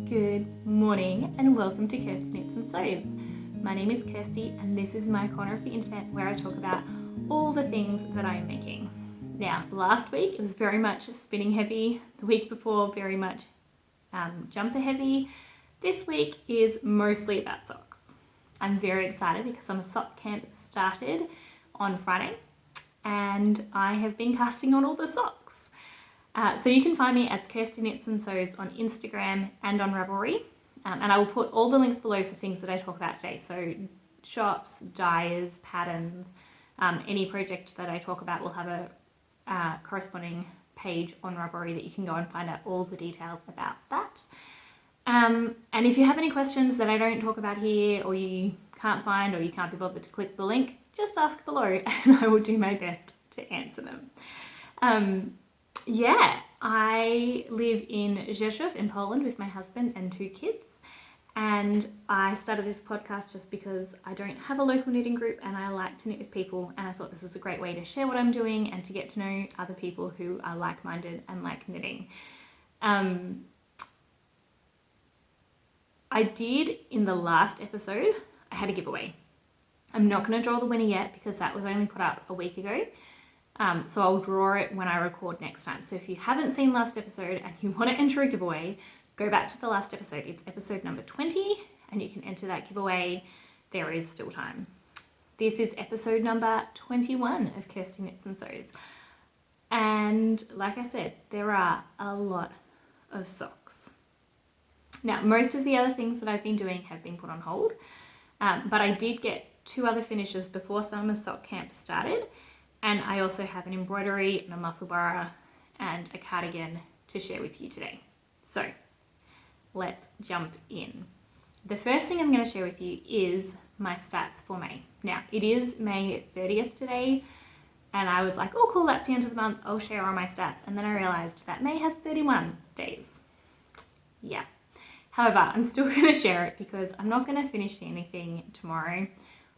Good morning and welcome to Kirsty Knits and Sews. My name is Kirsty and this is my corner of the internet where I talk about all the things that I am making. Now, last week it was very much spinning heavy, the week before very much jumper heavy. This week is mostly about socks. I'm very excited because summer sock camp started on Friday and I have been casting on all the socks. So you can find me as Kirsty Knits and Sews on Instagram and on Ravelry. And I will put all the links below for things that I talk about today. So shops, dyers, patterns, any project that I talk about will have a corresponding page on Ravelry that you can go and find out all the details about that. And if you have any questions that I don't talk about here or you can't find or you can't be bothered to click the link, just ask below and I will do my best to answer them. Yeah, I live in Rzeszów in Poland with my husband and 2 kids, and I started this podcast just because I don't have a local knitting group and I like to knit with people, and I thought this was a great way to share what I'm doing and to get to know other people who are like-minded and like knitting. I did in the last episode, I had a giveaway. I'm not going to draw the winner yet because that was only put up a week ago. So I'll draw it when I record next time. So if you haven't seen last episode and you want to enter a giveaway, go back to the last episode. It's episode number 20 and you can enter that giveaway. There is still time. This is episode number 21 of Kirsty Knits and Sews. And like I said, there are a lot of socks. Now, most of the other things that I've been doing have been put on hold, but I did get 2 other finishes before summer sock camp started. And I also have an embroidery and a muscle bar and a cardigan to share with you today. So let's jump in. The first thing I'm going to share with you is my stats for May. Now, it is May 30th today, and I was like, oh cool, that's the end of the month, I'll share all my stats. And then I realized that May has 31 days. Yeah. However, I'm still going to share it because I'm not going to finish anything tomorrow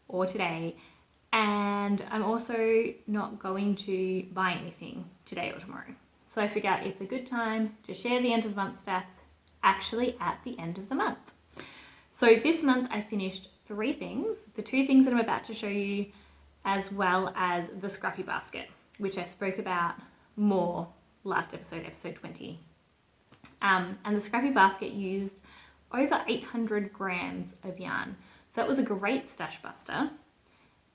or today. And I'm also not going to buy anything today or tomorrow. So I figure it's a good time to share the end of the month stats actually at the end of the month. So this month I finished 3 things. The 2 things that I'm about to show you, as well as the scrappy basket, which I spoke about more last episode, episode 20. And the scrappy basket used over 800 grams of yarn. So that was a great stash buster.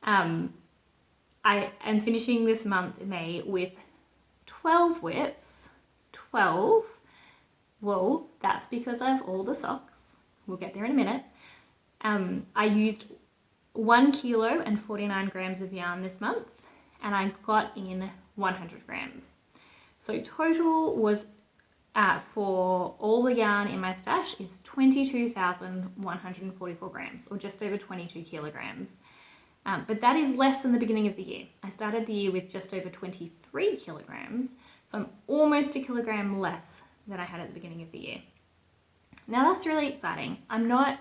I am finishing this month in May with 12 whips, 12 wool. That's because I have all the socks. We'll get there in a minute. I used 1 kilo and 49 grams of yarn this month, and I got in 100 grams. So total was for all the yarn in my stash is 22,144 grams, or just over 22 kilograms. But that is less than the beginning of the year. I started the year with just over 23 kilograms, so I'm almost a kilogram less than I had at the beginning of the year. Now that's really exciting. I'm not,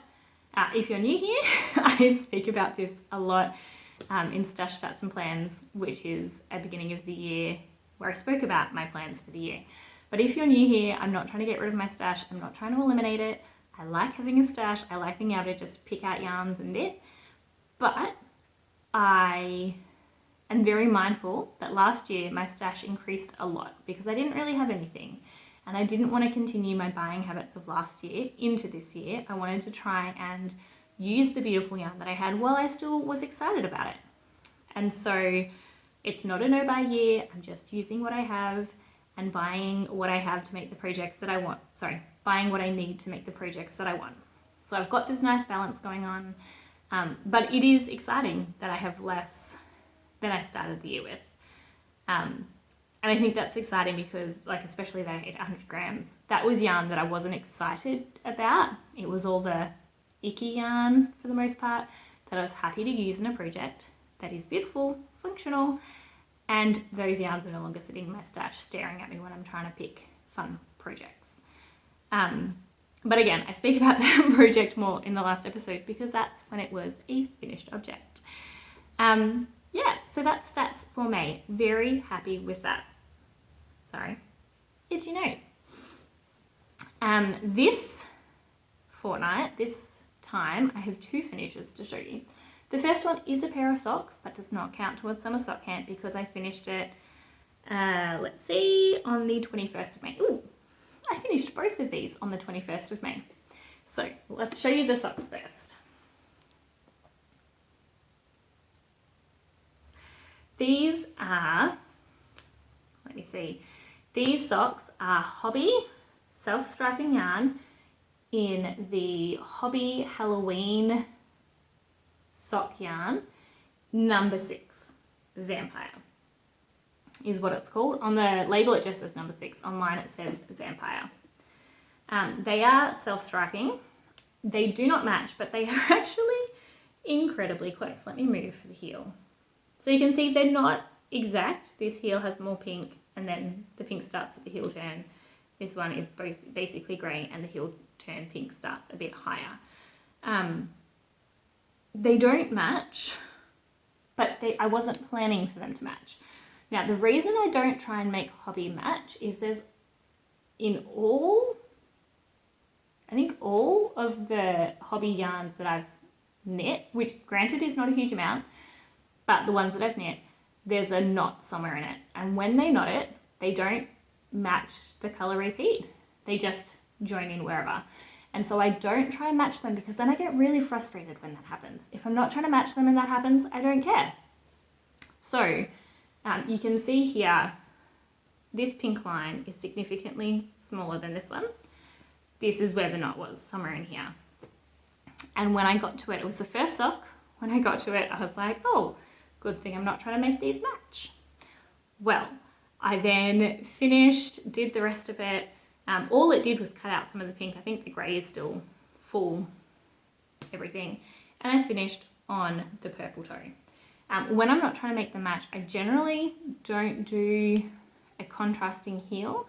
if you're new here, I speak about this a lot in Stash Stats and Plans, which is a beginning of the year where I spoke about my plans for the year. But if you're new here, I'm not trying to get rid of my stash. I'm not trying to eliminate it. I like having a stash. I like being able to just pick out yarns and knit. But I am very mindful that last year my stash increased a lot because I didn't really have anything and I didn't want to continue my buying habits of last year into this year. I wanted to try and use the beautiful yarn that I had while I still was excited about it. And so it's not a no-buy year. I'm just using what I have and buying what I have to make the projects that I want. Sorry, buying what I need to make the projects that I want. So I've got this nice balance going on. But it is exciting that I have less than I started the year with. And I think that's exciting because, like, especially that 800 grams, that was yarn that I wasn't excited about. It was all the icky yarn, for the most part, that I was happy to use in a project that is beautiful, functional, and those yarns are no longer sitting in my stash staring at me when I'm trying to pick fun projects. But again, I speak about that project more in the last episode because that's when it was a finished object. Yeah, so that's stats for May. Very happy with that. Sorry, itchy nose. This fortnight, this time, I have 2 finishes to show you. The first one is a pair of socks, but does not count towards summer sock camp because I finished it, let's see, on the 21st of May. Ooh, I finished both of these on the 21st of May. So let's show you the socks first. These are, let me see, these socks are Hobby self-striping yarn in the Hobby Halloween sock yarn, number 6, Vampire is what it's called. On the label it just says number 6, online it says Vampire. They are self-striping. They do not match, but they are actually incredibly close. Let me move the heel. So you can see they're not exact. This heel has more pink and then the pink starts at the heel turn. This one is basically grey and the heel turn pink starts a bit higher. They don't match, but I wasn't planning for them to match. Now the reason I don't try and make Hobby match is there's in all, I think all of the Hobby yarns that I've knit, which granted is not a huge amount, but the ones that I've knit, there's a knot somewhere in it. And when they knot it, they don't match the colour repeat. They just join in wherever. And so I don't try and match them because then I get really frustrated when that happens. If I'm not trying to match them and that happens, I don't care. So you can see here, this pink line is significantly smaller than this one. This is where the knot was, somewhere in here. And when I got to it was the first sock. When I got to it, I was like, oh, good thing I'm not trying to make these match. Well, I then finished, did the rest of it. All it did was cut out some of the pink. I think the grey is still full, everything. And I finished on the purple toe. When I'm not trying to make them match, I generally don't do a contrasting heel.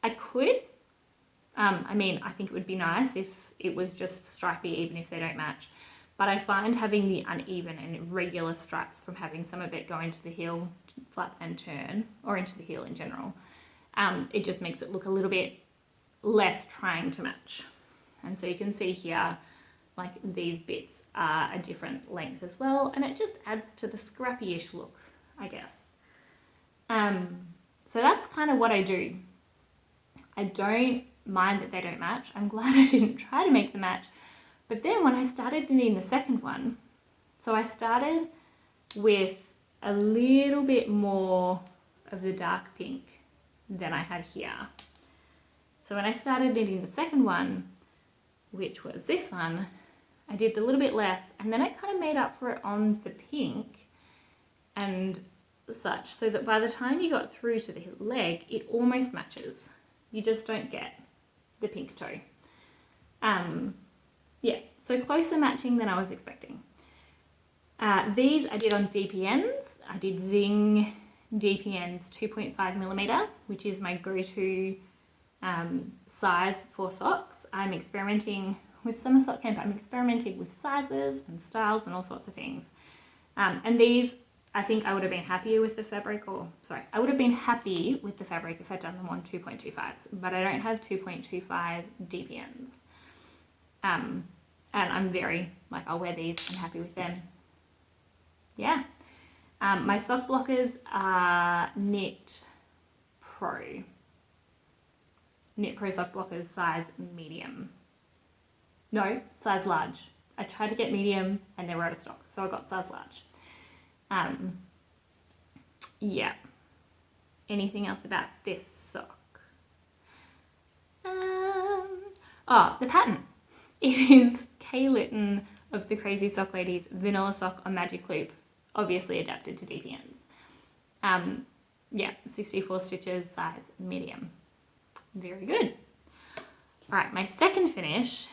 I could. I mean, I think it would be nice if it was just stripy, even if they don't match. But I find having the uneven and irregular stripes from having some of it go into the heel, flap and turn, or into the heel in general, it just makes it look a little bit less trying to match. And so you can see here, like these bits are a different length as well, and it just adds to the scrappy-ish look, I guess. So that's kind of what I do. I don't mind that they don't match. I'm glad I didn't try to make them match. But then when I started knitting the second one, so I started with a little bit more of the dark pink than I had here. So when I started knitting the second one, which was this one, I did a little bit less, and then I kind of made up for it on the pink and such, so that by the time you got through to the leg, it almost matches. You just don't get the pink toe. Yeah, so closer matching than I was expecting. These I did on DPNs. I did Zing DPNs 2.5mm, which is my go-to size for socks. I'm experimenting with summer sock camp. I'm experimenting with sizes and styles and all sorts of things. And these, I think I would have been happier with the fabric, I would have been happy with the fabric if I'd done them on 2.25s, but I don't have 2.25 DPNs. And I'm very, I'll wear these, I'm happy with them. Yeah. My sock blockers are Knit Pro sock blockers, size medium. No, size large. I tried to get medium and they were out of stock, so I got size large. Yeah. Anything else about this sock? The pattern. It is Litton of the Crazy Sock Ladies Vanilla Sock on Magic Loop, obviously adapted to DPNs. Yeah, 64 stitches, size medium. Very good. All right, my second finish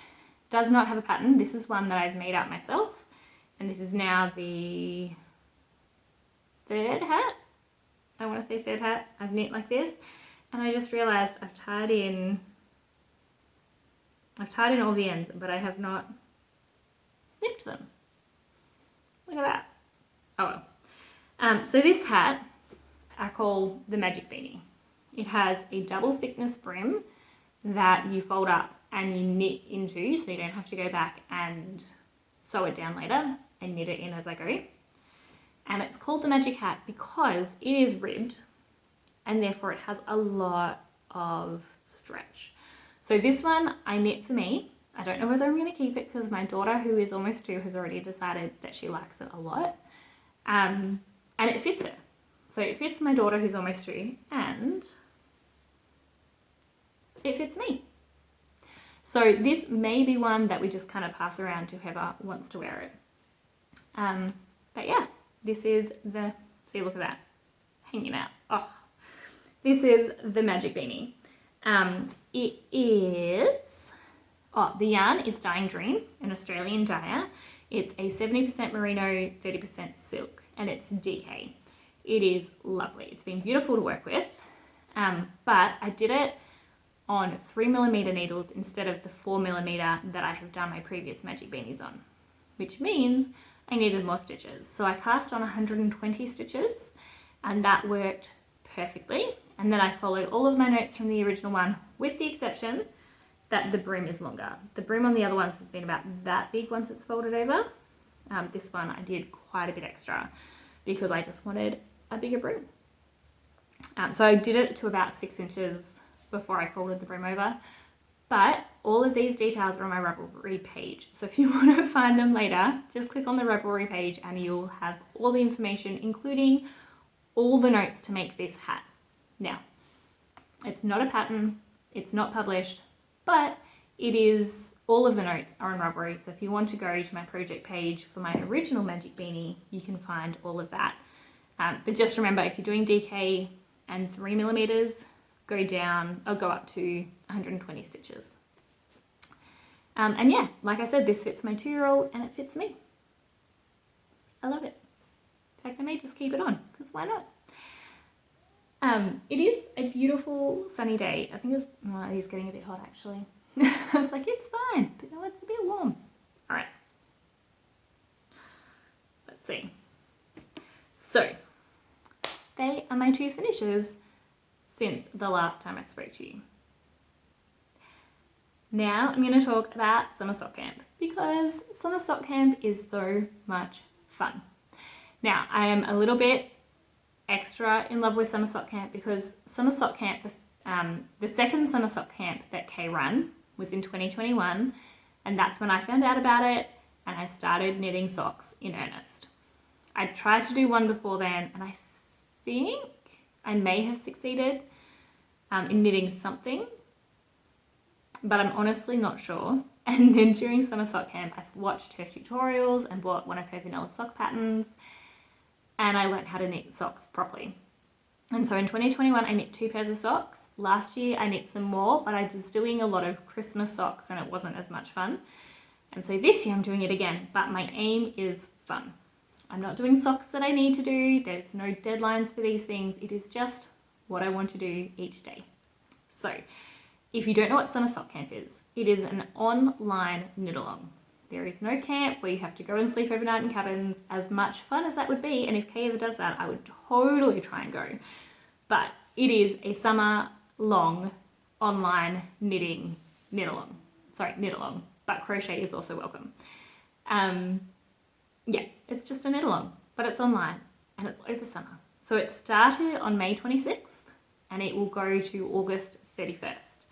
does not have a pattern. This is one that I've made up myself, and this is now the third hat. I want to say third hat I've knit like this, and I just realized I've tied in all the ends, but I have not snipped them. Look at that. Oh well. So this hat I call the Magic Beanie. It has a double thickness brim that you fold up and you knit into, so you don't have to go back and sew it down later and knit it in as I go. And it's called the Magic Hat because it is ribbed and therefore it has a lot of stretch. So this one I knit for me. I don't know whether I'm going to keep it because my daughter, who is almost 2, has already decided that she likes it a lot. And it fits her. So it fits my daughter, who's almost 2, and it fits me. So this may be one that we just kind of pass around to whoever wants to wear it. But yeah, this is the, see, look at that, hanging out. Oh, this is the Magic Beanie. It is, the yarn is Dying Dream, an Australian dyer. It's a 70% merino, 30% silk, and it's DK. It is lovely. It's been beautiful to work with, but I did it on 3mm needles instead of the 4mm that I have done my previous Magic Beanies on, which means I needed more stitches. So I cast on 120 stitches and that worked perfectly. And then I followed all of my notes from the original one, with the exception that the brim is longer. The brim on the other ones has been about that big once it's folded over. This one I did quite a bit extra because I just wanted a bigger brim. So I did it to about 6 inches before I folded the brim over. But all of these details are on my Ravelry page. So if you want to find them later, just click on the Ravelry page and you'll have all the information, including all the notes to make this hat. Now, it's not a pattern, it's not published, but it is, all of the notes are on Ravelry. So if you want to go to my project page for my original Magic Beanie, you can find all of that. But just remember, if you're doing DK and 3mm, go down, or go up to 120 stitches. And yeah, like I said, this fits my 2-year-old and it fits me. I love it. In fact, I may just keep it on, because why not? It is a beautiful sunny day. I think it is getting a bit hot actually. I was like, it's fine, but no, it's a bit warm. All right. Let's see. So, they are my 2 finishes since the last time I spoke to you. Now I'm going to talk about summer sock camp, because summer sock camp is so much fun. Now I am a little bit extra in love with summer sock camp because summer sock camp, the second summer sock camp that Kay ran was in 2021, and that's when I found out about it and I started knitting socks in earnest. I tried to do one before then and I think I may have succeeded in knitting something, but I'm honestly not sure. And then during summer sock camp, I watched her tutorials and bought one of her vanilla sock patterns, and I learned how to knit socks properly. And so in 2021, I knit 2 pairs of socks. Last year, I knit some more, but I was doing a lot of Christmas socks and it wasn't as much fun. And so this year I'm doing it again, but my aim is fun. I'm not doing socks that I need to do. There's no deadlines for these things. It is just what I want to do each day. So if you don't know what summer sock camp is, it is an online knit along. There is no camp where you have to go and sleep overnight in cabins, as much fun as that would be. And if Kay ever does that, I would totally try and go. But it is a summer long online knit along, but crochet is also welcome. Yeah, it's just a knit along, but it's online and it's over summer. So it started on May 26th and it will go to August 31st.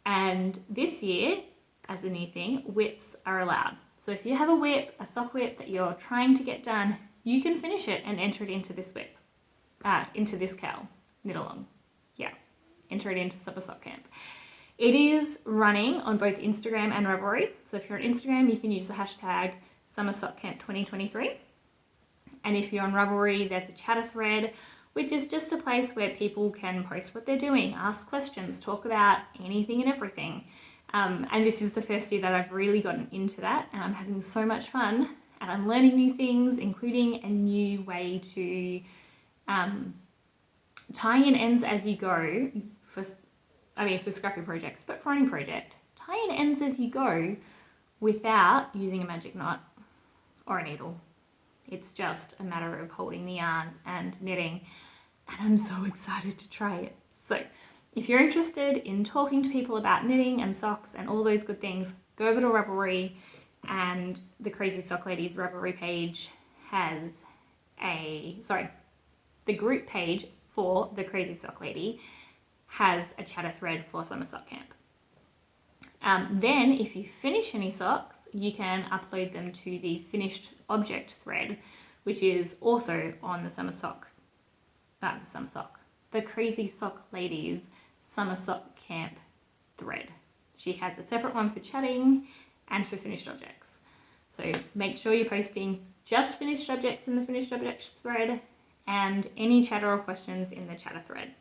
And this year, as a new thing, whips are allowed. So if you have a whip, a sock whip that you're trying to get done, you can finish it and enter it into this whip, into this cowl, knit along. Yeah, enter it into summer sock camp. It is running on both Instagram and Ravelry. So if you're on Instagram, you can use the hashtag SummerSockCamp2023. And if you're on Ravelry, there's a chatter thread, which is just a place where people can post what they're doing, ask questions, talk about anything and everything. And this is the first year that I've really gotten into that, and I'm having so much fun, and I'm learning new things, including a new way to tie in ends as you go for scrappy projects, but for any project, tie in ends as you go without using a magic knot or a needle. It's just a matter of holding the yarn and knitting, and I'm so excited to try it. So if you're interested in talking to people about knitting and socks and all those good things, go over to Ravelry, and the Crazy Sock Ladies Ravelry page has the group page for the Crazy Sock Lady has a chatter thread for Summer Sock Camp. Then if you finish any socks, you can upload them to the finished object thread, which is also on the Crazy Sock Ladies Summer Sock Camp thread. She has a separate one for chatting and for finished objects. So make sure you're posting just finished objects in the finished objects thread and any chatter or questions in the chatter thread.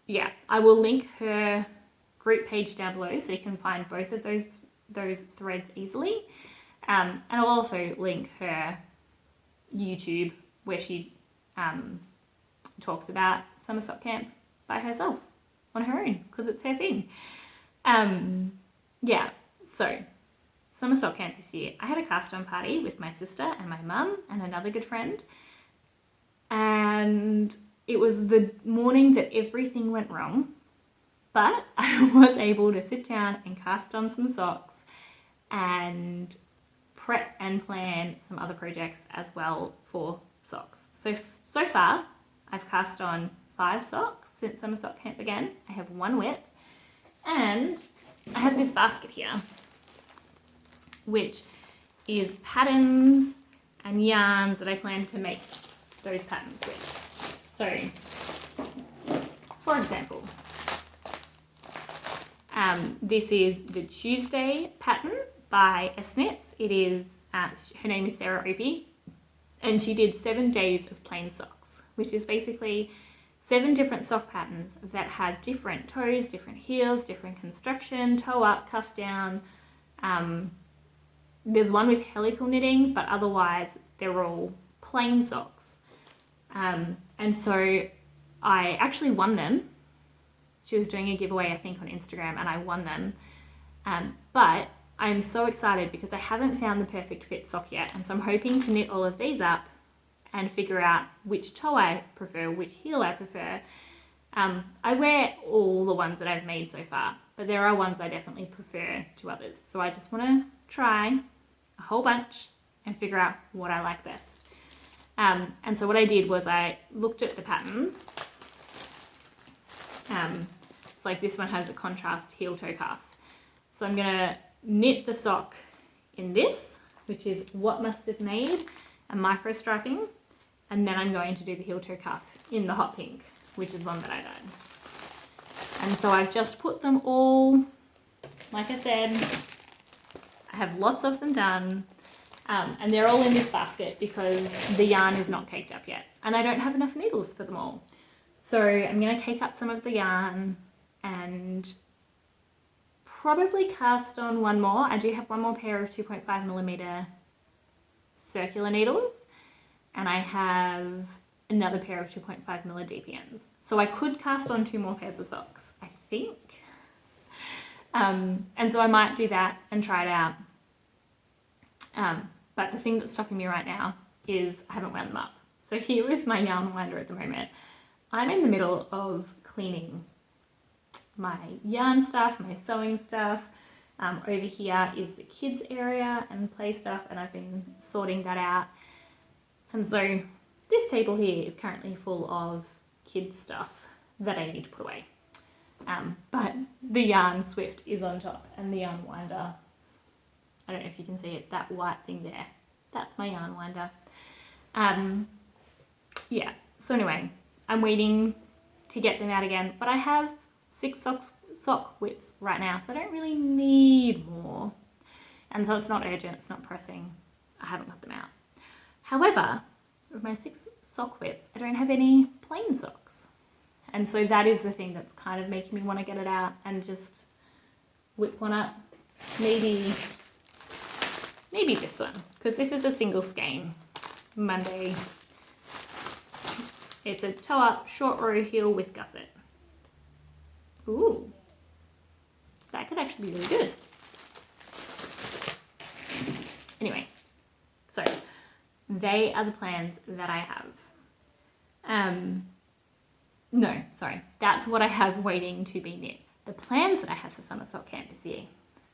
Yeah, I will link her group page down below so you can find both of those threads easily. And I'll also link her YouTube where she talks about Summer Sock Camp by herself on her own because it's her thing. Yeah, so Summer Sock Camp this year. I had a cast on party with my sister and my mum and another good friend, and it was the morning that everything went wrong, but I was able to sit down and cast on some socks and prep and plan some other projects as well for socks. So far, I've cast on 5 socks since Summer Sock Camp began. I have 1 whip, and I have this basket here, which is patterns and yarns that I plan to make those patterns with. So, for example, this is the Tuesday pattern by Knits. It is, her name is Sarah Opie, and she did 7 days of plain socks, which is basically 7 different sock patterns that have different toes, different heels, different construction, toe up, cuff down. There's one with helical knitting, but otherwise they're all plain socks. And so I actually won them. She was doing a giveaway, I think, on Instagram, and I won them. But I'm so excited because I haven't found the perfect fit sock yet, and so I'm hoping to knit all of these up and figure out which toe I prefer, which heel I prefer. I wear all the ones that I've made so far, but there are ones I definitely prefer to others. So I just want to try a whole bunch and figure out what I like best. And so what I did was I looked at the patterns. It's like this one has a contrast heel toe cuff. So I'm gonna knit the sock in this, which is What Mustard Made and micro striping, and then I'm going to do the heel toe cuff in the hot pink, which is one that I dyed. And so I've just put them all, like I said, I have lots of them done, and they're all in this basket because the yarn is not caked up yet, and I don't have enough needles for them all. So I'm going to cake up some of the yarn and probably cast on one more. I do have one more pair of 2.5mm circular needles, and I have another pair of 2.5mm DPNs. So I could cast on 2 more pairs of socks, I think. And so I might do that and try it out. But the thing that's stopping me right now is I haven't wound them up. So here is my yarn winder at the moment. I'm in the middle of cleaning my yarn stuff, my sewing stuff. Over here is the kids area and play stuff, and I've been sorting that out. And so this table here is currently full of kids stuff that I need to put away. But the yarn Swift is on top, and the yarn winder, I don't know if you can see it, that white thing there, that's my yarn winder. Yeah, so anyway, I'm waiting to get them out again, but I have 6 sock whips right now, so I don't really need more. And so it's not urgent, it's not pressing, I haven't got them out. However, with my 6 sock whips, I don't have any plain socks. And so that is the thing that's kind of making me want to get it out and just whip one up. Maybe this one, because this is a single skein Monday. It's a toe up short row heel with gusset. Ooh, that could actually be really good. Anyway, so they are the plans that I have. no, sorry, that's what I have waiting to be knit. The plans that I have for summer sock camp this year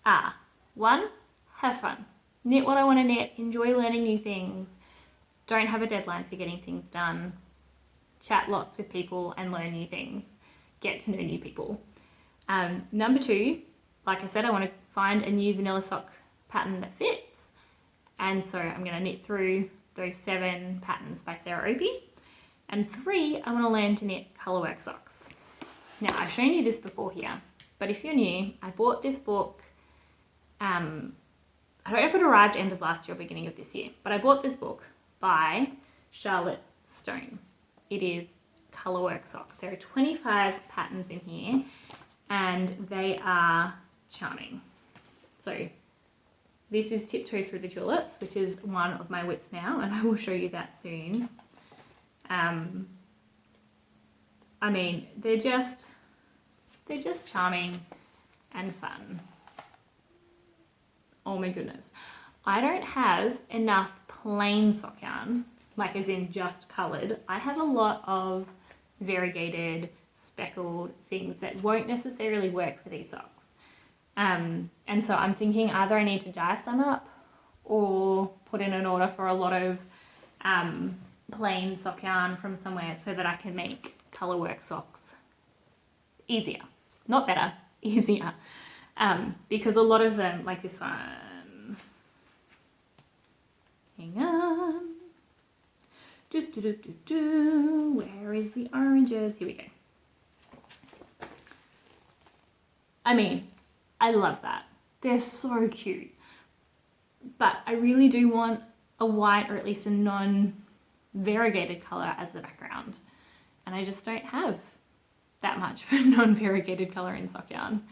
are 1, have fun. Knit what I want to knit, enjoy learning new things, don't have a deadline for getting things done, chat lots with people and learn new things, get to know new people. Number 2, like I said, I want to find a new vanilla sock pattern that fits. And so I'm going to knit through those 7 patterns by Sarah Opie. And 3, I want to learn to knit colourwork socks. Now, I've shown you this before here, but if you're new, I bought this book. I don't know if it arrived end of last year or beginning of this year, but I bought this book by Charlotte Stone. It is colourwork socks. There are 25 patterns in here, and they are charming. So this is Tiptoe Through the Tulips, which is one of my whips now, and I will show you that soon. I mean, they're just charming and fun. Oh my goodness. I don't have enough plain sock yarn, like as in just coloured. I have a lot of variegated, speckled things that won't necessarily work for these socks. And so I'm thinking either I need to dye some up or put in an order for a lot of plain sock yarn from somewhere so that I can make colourwork socks easier. Not better, easier. Because a lot of them, like this one, hang on, where is the oranges? Here we go. I mean, I love that. They're so cute. But I really do want a white or at least a non-variegated colour as the background. And I just don't have that much of a non-variegated colour in sock yarn.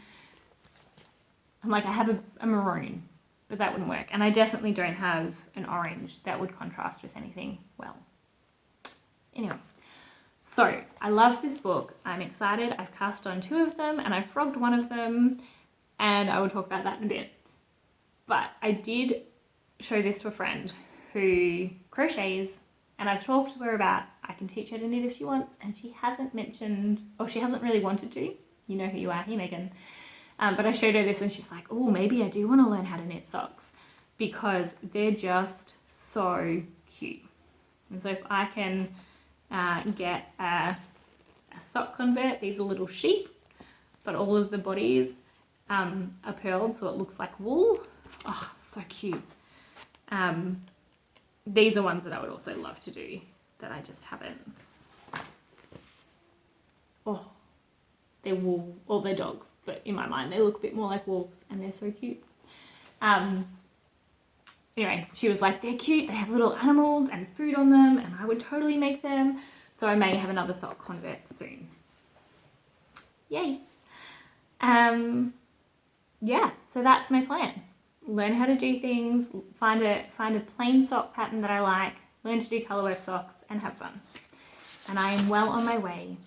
I'm like, I have a maroon, but that wouldn't work. And I definitely don't have an orange that would contrast with anything well. Anyway, so I love this book. I'm excited. I've cast on 2 of them and I frogged one of them, and I will talk about that in a bit. But I did show this to a friend who crochets, and I've talked to her about I can teach her to knit if she wants, and she hasn't mentioned, or she hasn't really wanted to. You know who you are, hey Megan. But I showed her this and she's like, oh, maybe I do want to learn how to knit socks because they're just so cute. And so if I can get a sock convert, these are little sheep, but all of the bodies are pearled so it looks like wool. Oh, so cute. These are ones that I would also love to do that I just haven't. Oh, they're wool, or they're dogs, but in my mind they look a bit more like wolves and they're so cute. Anyway, she was like, they're cute, they have little animals and food on them, and I would totally make them. So I may have another sock convert soon. Yay. Yeah, so that's my plan. Learn how to do things, find a plain sock pattern that I like, learn to do colourwork socks, and have fun. And I am well on my way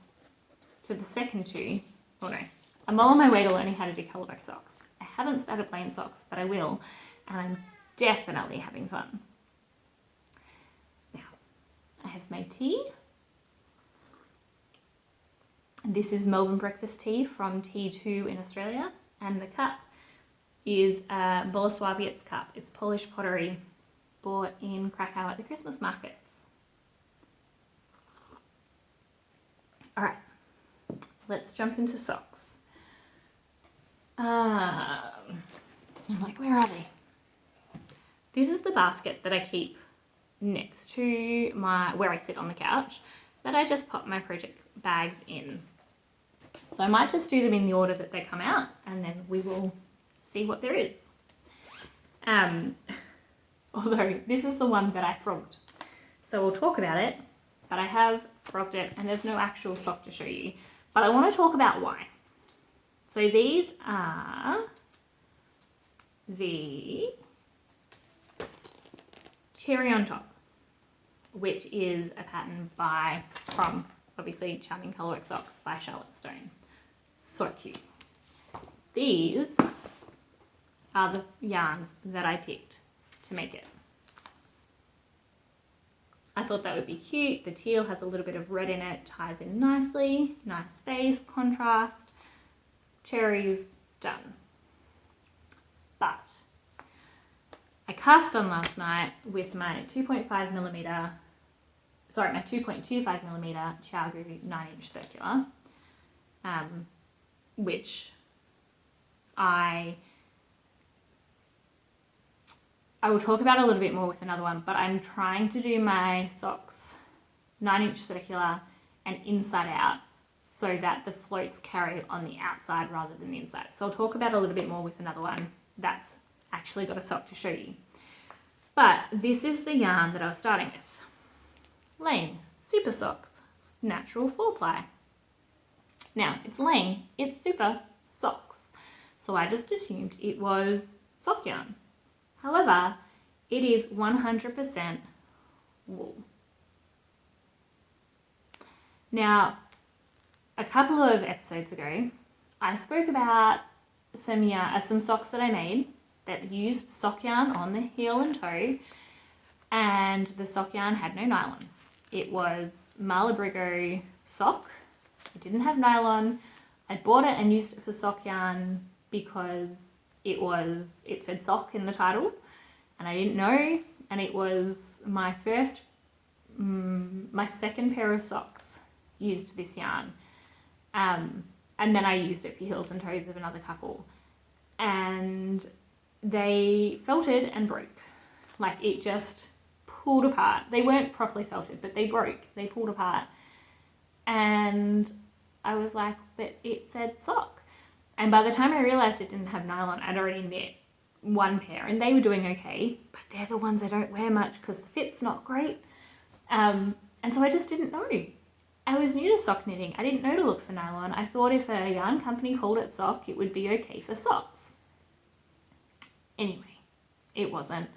to the second 2. Oh no, I'm well on my way to learning how to do colourwork socks. I haven't started plain socks, but I will, and I'm definitely having fun. Now, I have my tea. This is Melbourne breakfast tea from T2 in Australia, and the cup is a Bolesławiec cup. It's Polish pottery bought in Krakow at the Christmas markets. All right, let's jump into socks. I'm like, where are they? This is the basket that I keep next to where I sit on the couch that I just pop my project bags in. So I might just do them in the order that they come out, and then we will see what there is. Although this is the one that I frogged. So we'll talk about it, but I have frogged it and there's no actual sock to show you. But I want to talk about why. So these are the Cherry on Top, which is a pattern from obviously Charming Colourwork Socks by Charlotte Stone. So cute. These are the yarns that I picked to make it. I thought that would be cute. The teal has a little bit of red in it, ties in nicely, nice face, contrast, cherries, done. But I cast on last night with my 2.25mm Chiaogu 9-inch circular, which I will talk about a little bit more with another one, but I'm trying to do my socks 9-inch circular and inside out so that the floats carry on the outside rather than the inside. So I'll talk about a little bit more with another one that's actually got a sock to show you. But this is the yarn that I was starting with. Lane Super Socks, natural 4-ply. Now, it's Lane, it's super socks. So I just assumed it was sock yarn. However, it is 100% wool. Now, a couple of episodes ago, I spoke about some socks that I made that used sock yarn on the heel and toe, and the sock yarn had no nylon. It was Malabrigo sock. It didn't have nylon. I bought it and used it for sock yarn because it said sock in the title, and I didn't know, and it was my second pair of socks used this yarn, and then I used it for heels and toes of another couple, and they felted and broke. Like, it just pulled apart. They weren't properly felted, but they broke, they pulled apart, and I was like, but it said sock. And by the time I realised it didn't have nylon, I'd already knit one pair and they were doing okay, but they're the ones I don't wear much because the fit's not great. And so I just didn't know. I was new to sock knitting. I didn't know to look for nylon. I thought if a yarn company called it sock, it would be okay for socks. Anyway, it wasn't.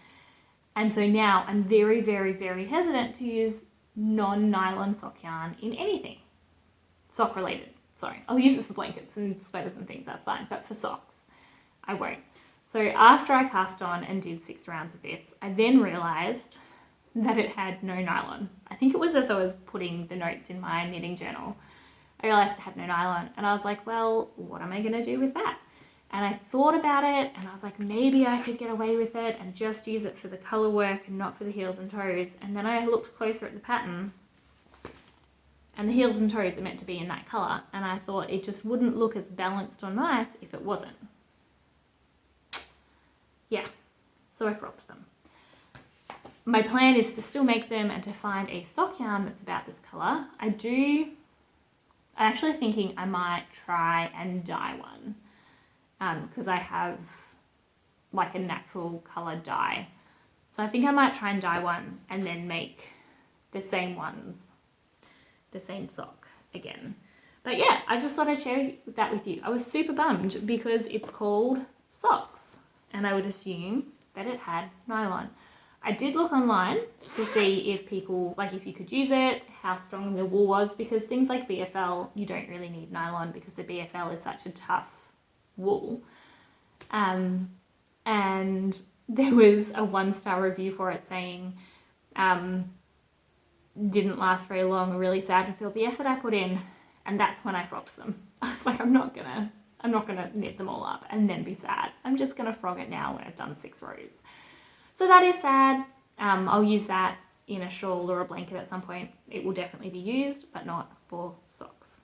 And so now I'm very, very, very hesitant to use non-nylon sock yarn in anything. Sock related. Sorry, I'll use it for blankets and sweaters and things, that's fine. But for socks, I won't. So after I cast on and did 6 rounds of this, I then realised that it had no nylon. I think it was as I was putting the notes in my knitting journal. I realised it had no nylon and I was like, well, what am I going to do with that? And I thought about it and I was like, maybe I could get away with it and just use it for the colour work and not for the heels and toes. And then I looked closer at the pattern, and the heels and toes are meant to be in that colour, and I thought it just wouldn't look as balanced or nice if it wasn't. Yeah, so I frocked them. My plan is to still make them and to find a sock yarn that's about this colour. I'm actually thinking I might try and dye one, because I have like a natural colour dye. So I think I might try and dye one and then make the same ones, the same sock again. But yeah, I just thought I'd share that with you. I was super bummed because it's called socks and I would assume that it had nylon. I did look online to see if people, like if you could use it, how strong the wool was, because things like BFL, you don't really need nylon because the BFL is such a tough wool. And there was a 1-star review for it saying, didn't last very long, really sad to feel the effort I put in. And that's when I frogged them. I was like, I'm not gonna knit them all up and then be sad. I'm just gonna frog it now when I've done 6 rows. So that is sad. I'll use that in a shawl or a blanket at some point. It will definitely be used, but not for socks.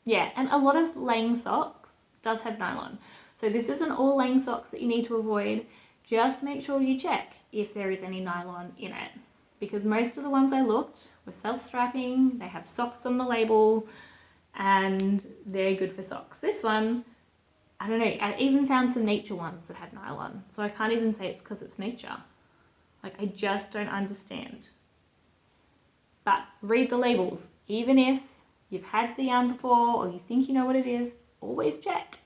Yeah, and a lot of laying socks does have nylon. So this isn't all laying socks that you need to avoid. Just make sure you check if there is any nylon in it, because most of the ones I looked were self-strapping, they have socks on the label, and they're good for socks. This one, I don't know, I even found some nature ones that had nylon, so I can't even say it's because it's nature. Like, I just don't understand. But read the labels. Even if you've had the yarn before or you think you know what it is, always check.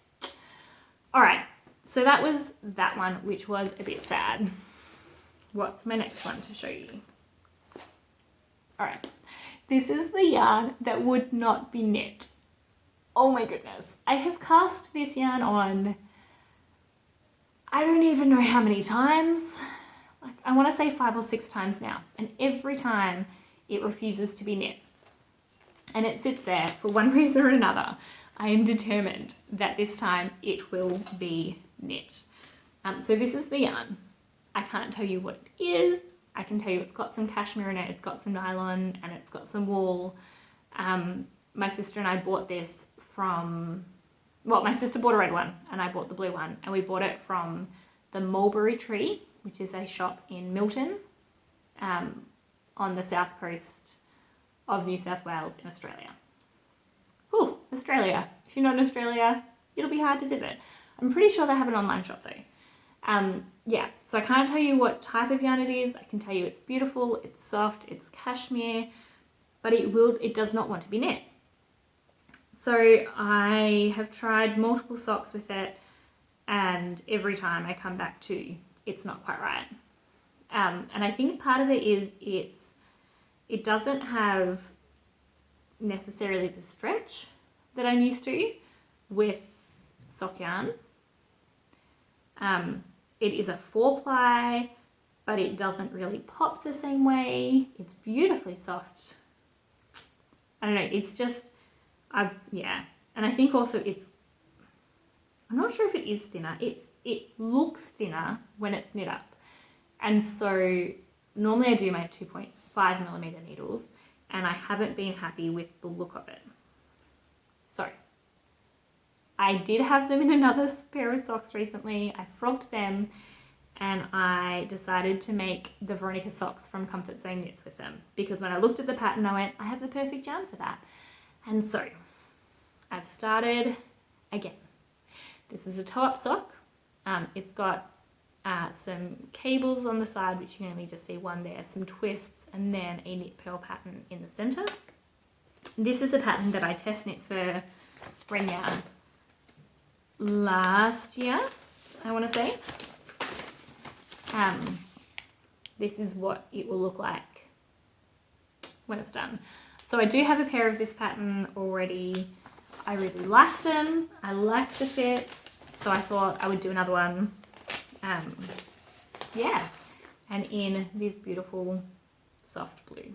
All right, so that was that one, which was a bit sad. What's my next one to show you? All right, this is the yarn that would not be knit. Oh my goodness. I have cast this yarn on, I don't even know how many times. I want to say 5 or 6 times now, and every time it refuses to be knit. And it sits there for one reason or another. I am determined that this time it will be knit. So this is the yarn. I can't tell you what it is. I can tell you it's got some cashmere in it, it's got some nylon, and it's got some wool. My sister and I bought this from, well, my sister bought a red one and I bought the blue one, and we bought it from the Mulberry Tree, which is a shop in Milton, on the south coast of New South Wales in Australia. Ooh, Australia. If you're not in Australia, it'll be hard to visit. I'm pretty sure they have an online shop though. Yeah, so I can't tell you what type of yarn it is. I can tell you it's beautiful, it's soft, it's cashmere, but it does not want to be knit. So I have tried multiple socks with it, and every time I come back to, it's not quite right. And I think part of it is it doesn't have necessarily the stretch that I'm used to with sock yarn. It is a 4-ply, but it doesn't really pop the same way. It's beautifully soft. I don't know, it's just, yeah. And I think also I'm not sure if it is thinner. It looks thinner when it's knit up. And so normally I do my 2.5mm needles, and I haven't been happy with the look of it. So I did have them in another pair of socks recently. I frogged them, and I decided to make the Veronica socks from Comfort Zone Knits with them, because when I looked at the pattern I went, I have the perfect yarn for that. And so I've started again. This is a toe-up sock. It's got some cables on the side, which you can only just see one there, some twists, and then a knit purl pattern in the center. This is a pattern that I test knit for Ren Yarn last year, I want to say. This is what it will look like when it's done. So I do have a pair of this pattern already. I really like them. I like the fit, so I thought I would do another one. Yeah, and in this beautiful soft blue.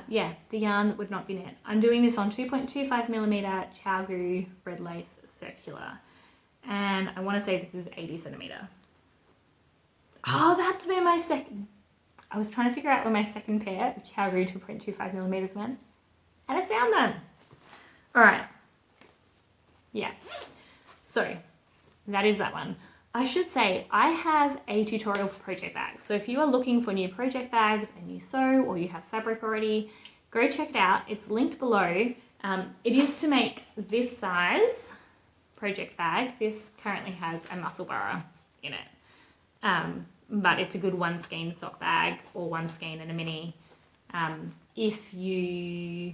Yeah, the yarn that would not be knit. I'm doing this on 2.25mm Chowgu red lace circular, and I want to say this is 80cm. Oh, that's where my second, I was trying to figure out where my second pair of Chowgu 2.25mm went, and I found them. All right, yeah, so that is that one. I should say I have a tutorial for project bags. So if you are looking for new project bags and you sew, or you have fabric already, go check it out. It's linked below. It is to make this size project bag. This currently has a muscle burra in it. But it's a good 1 skein sock bag, or 1 skein and a mini. If you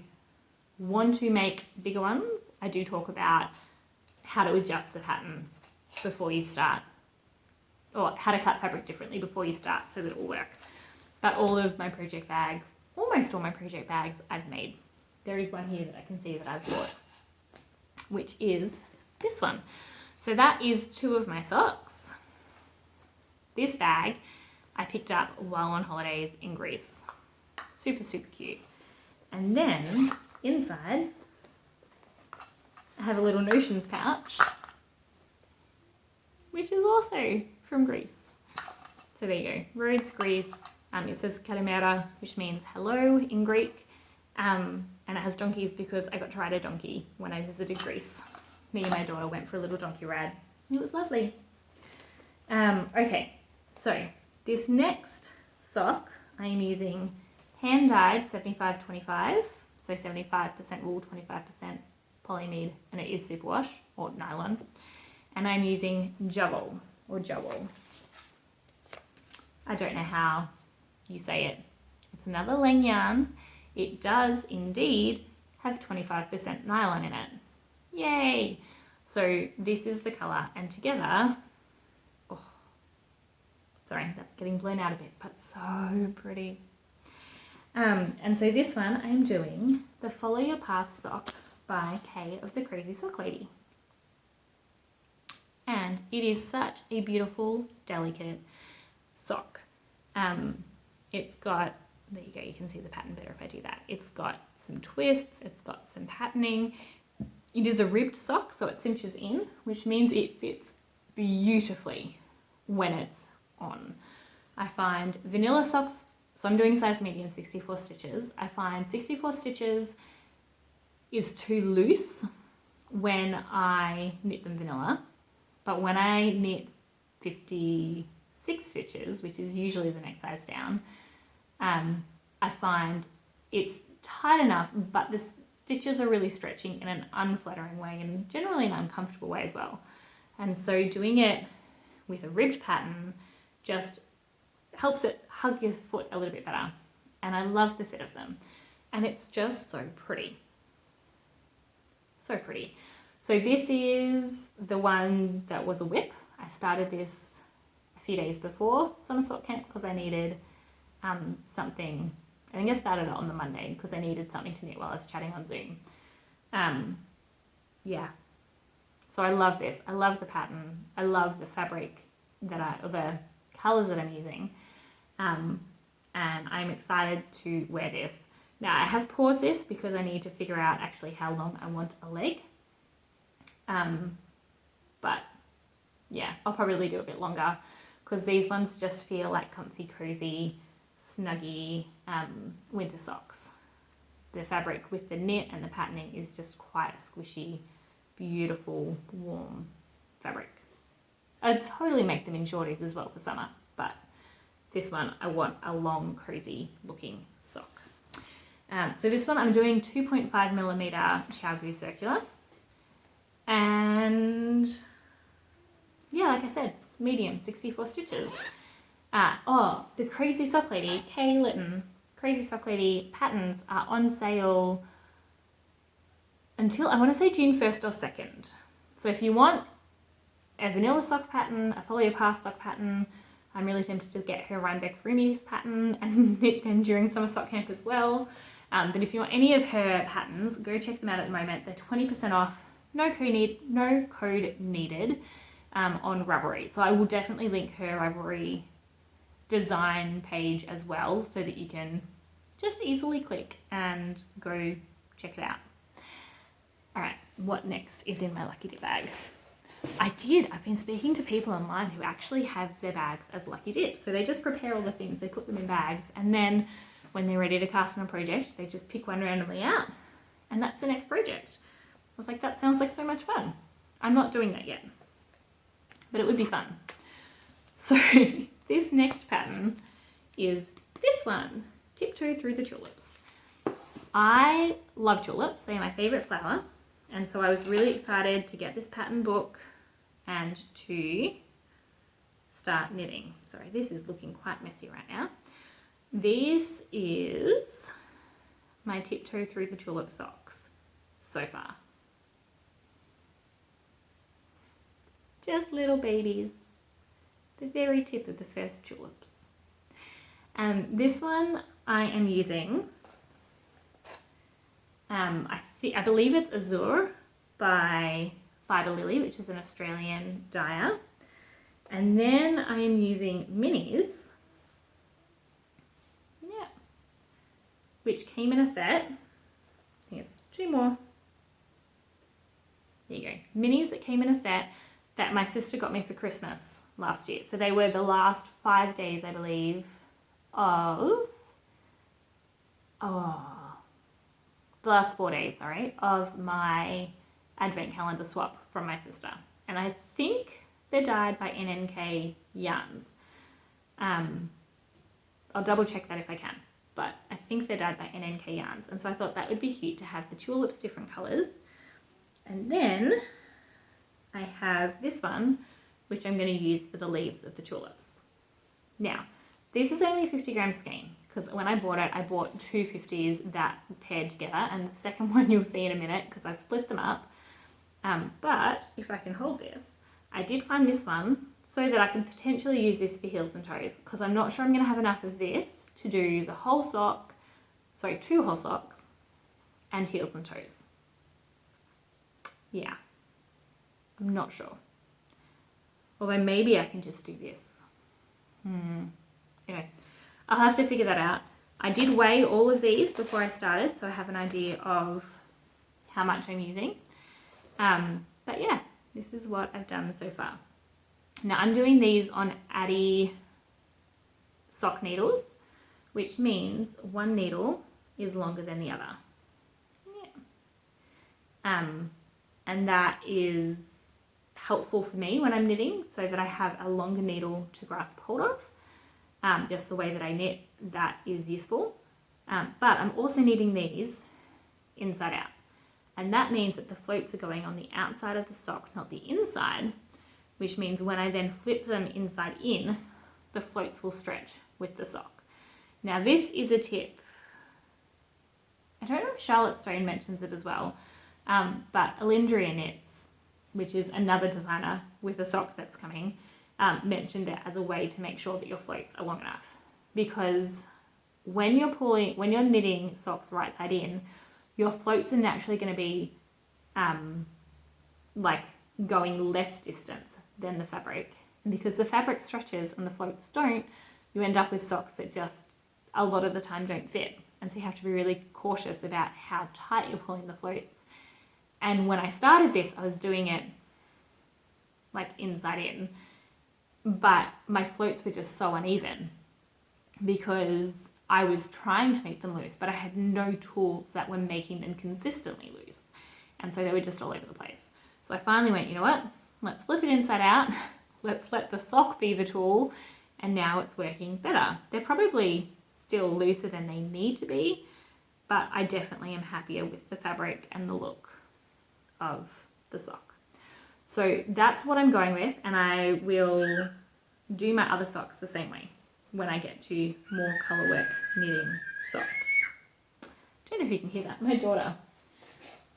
want to make bigger ones, I do talk about how to adjust the pattern before you start, or how to cut fabric differently before you start, so that it will work. But all of my project bags, almost all my project bags, I've made. There is one here that I can see that I've bought, which is this one. So that is 2 of my socks. This bag I picked up while on holidays in Greece. Super, super cute. And then inside I have a little notions pouch, which is also from Greece. So there you go, Rhodes, Greece. It says Kalimera, which means hello in Greek. And it has donkeys because I got to ride a donkey when I visited Greece. Me and my daughter went for a little donkey ride. It was lovely. Okay, so this next sock I am using hand dyed 75-25, so 75% wool, 25% polyamide, and it is superwash or nylon. And I'm using jowl or jowl. I don't know how you say it. It's another Lang Yarns. It does indeed have 25% nylon in it. Yay! So this is the colour, and together, oh, sorry, that's getting blown out a bit, but so pretty. And so this one I'm doing the Follow Your Path sock by Kay of the Crazy Sock Lady. And it is such a beautiful, delicate, sock. It's got, there you go, you can see the pattern better if I do that. It's got some twists, it's got some patterning. It is a ribbed sock, so it cinches in, which means it fits beautifully when it's on. I find vanilla socks, so I'm doing size medium, 64 stitches. I find 64 stitches is too loose when I knit them vanilla, but when I knit 56 stitches, which is usually the next size down, I find it's tight enough, but the stitches are really stretching in an unflattering way and generally an uncomfortable way as well. And so doing it with a ribbed pattern just helps it hug your foot a little bit better. And I love the fit of them. And it's just so pretty. So pretty. So this is the one that was a whip. I started this a few days before summer sock camp because I needed something. I think I started it on the Monday because I needed something to knit while I was chatting on Zoom. Yeah. So I love this. I love the pattern. I love the fabric or the colours that I'm using. And I'm excited to wear this. Now I have paused this because I need to figure out actually how long I want a leg. But yeah, I'll probably do a bit longer because these ones just feel like comfy, cozy, snuggy winter socks. The fabric with the knit and the patterning is just quite a squishy, beautiful, warm fabric. I'd totally make them in shorties as well for summer, but this one I want a long, cozy looking sock. So this one I'm doing 2.5mm Chow Gu circular, and yeah, like I said, medium, 64 stitches. The Crazy Sock Lady, K. Litton, Crazy Sock Lady patterns are on sale until, I want to say June 1st or 2nd. So if you want a vanilla sock pattern, a follow your path sock pattern, I'm really tempted to get her Rhinebeck Roomies pattern and knit them during summer sock camp as well. But if you want any of her patterns, go check them out at the moment. They're 20% off, no code needed on Ravelry. So I will definitely link her Ravelry design page as well so that you can just easily click and go check it out. All right, what next is in my Lucky Dip bag? I've been speaking to people online who actually have their bags as Lucky Dip. So they just prepare all the things, they put them in bags, and then when they're ready to cast on a project, they just pick one randomly out, and that's the next project. I was like, that sounds like so much fun. I'm not doing that yet, but it would be fun. So this next pattern is this one, Tiptoe Through the Tulips. I love tulips, they are my favourite flower, and so I was really excited to get this pattern book and to start knitting. Sorry, this is looking quite messy right now. This is my Tiptoe Through the Tulip socks so far. Just little babies, the very tip of the first tulips. This one I am using, I believe it's Azure by Fibre, which is an Australian dyer. And then I am using Minis, yeah, which came in a set. I think it's 2 more. There you go. Minis that came in a set that my sister got me for Christmas last year. So they were the last 5 days, I believe, of, the last 4 days, sorry, of my advent calendar swap from my sister. And I think they're dyed by NNK Yarns. I'll double check that if I can, but I think they're dyed by NNK Yarns. And so I thought that would be cute to have the tulips different colours. And then I have this one, which I'm going to use for the leaves of the tulips. Now, this is only a 50 gram skein, because when I bought it, I bought 2 50s that paired together, and the second one you'll see in a minute, because I've split them up. But if I can hold this, I did find this one so that I can potentially use this for heels and toes, because I'm not sure I'm going to have enough of this to do the whole sock, sorry, 2 whole socks and heels and toes. Yeah, I'm not sure. Although maybe I can just do this. Anyway, I'll have to figure that out. I did weigh all of these before I started, so I have an idea of how much I'm using. But yeah, this is what I've done so far. Now I'm doing these on Addy sock needles, which means one needle is longer than the other. Yeah. And that is helpful for me when I'm knitting, so that I have a longer needle to grasp hold of. Just the way that I knit, that is useful. But I'm also knitting these inside out. And that means that the floats are going on the outside of the sock, not the inside, which means when I then flip them inside in, the floats will stretch with the sock. Now this is a tip. I don't know if Charlotte Stone mentions it as well, but Embroidery knits, which is another designer with a sock that's coming, mentioned it as a way to make sure that your floats are long enough. Because when you're knitting socks right side in, your floats are naturally going to be like going less distance than the fabric. And because the fabric stretches and the floats don't, you end up with socks that just a lot of the time don't fit. And so you have to be really cautious about how tight you're pulling the floats. And when I started this, I was doing it like inside in, but my floats were just so uneven because I was trying to make them loose, but I had no tools that were making them consistently loose. And so they were just all over the place. So I finally went, you know what? Let's flip it inside out. Let's let the sock be the tool. And now it's working better. They're probably still looser than they need to be, but I definitely am happier with the fabric and the look of the sock. So that's what I'm going with, and I will do my other socks the same way when I get to more colour work knitting socks. I don't know if you can hear that. My daughter,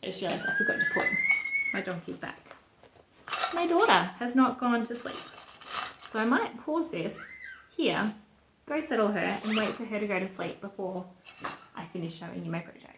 I just realised I forgot to put my donkeys back. My daughter has not gone to sleep. So I might pause this here, go settle her, and wait for her to go to sleep before I finish showing you my projects.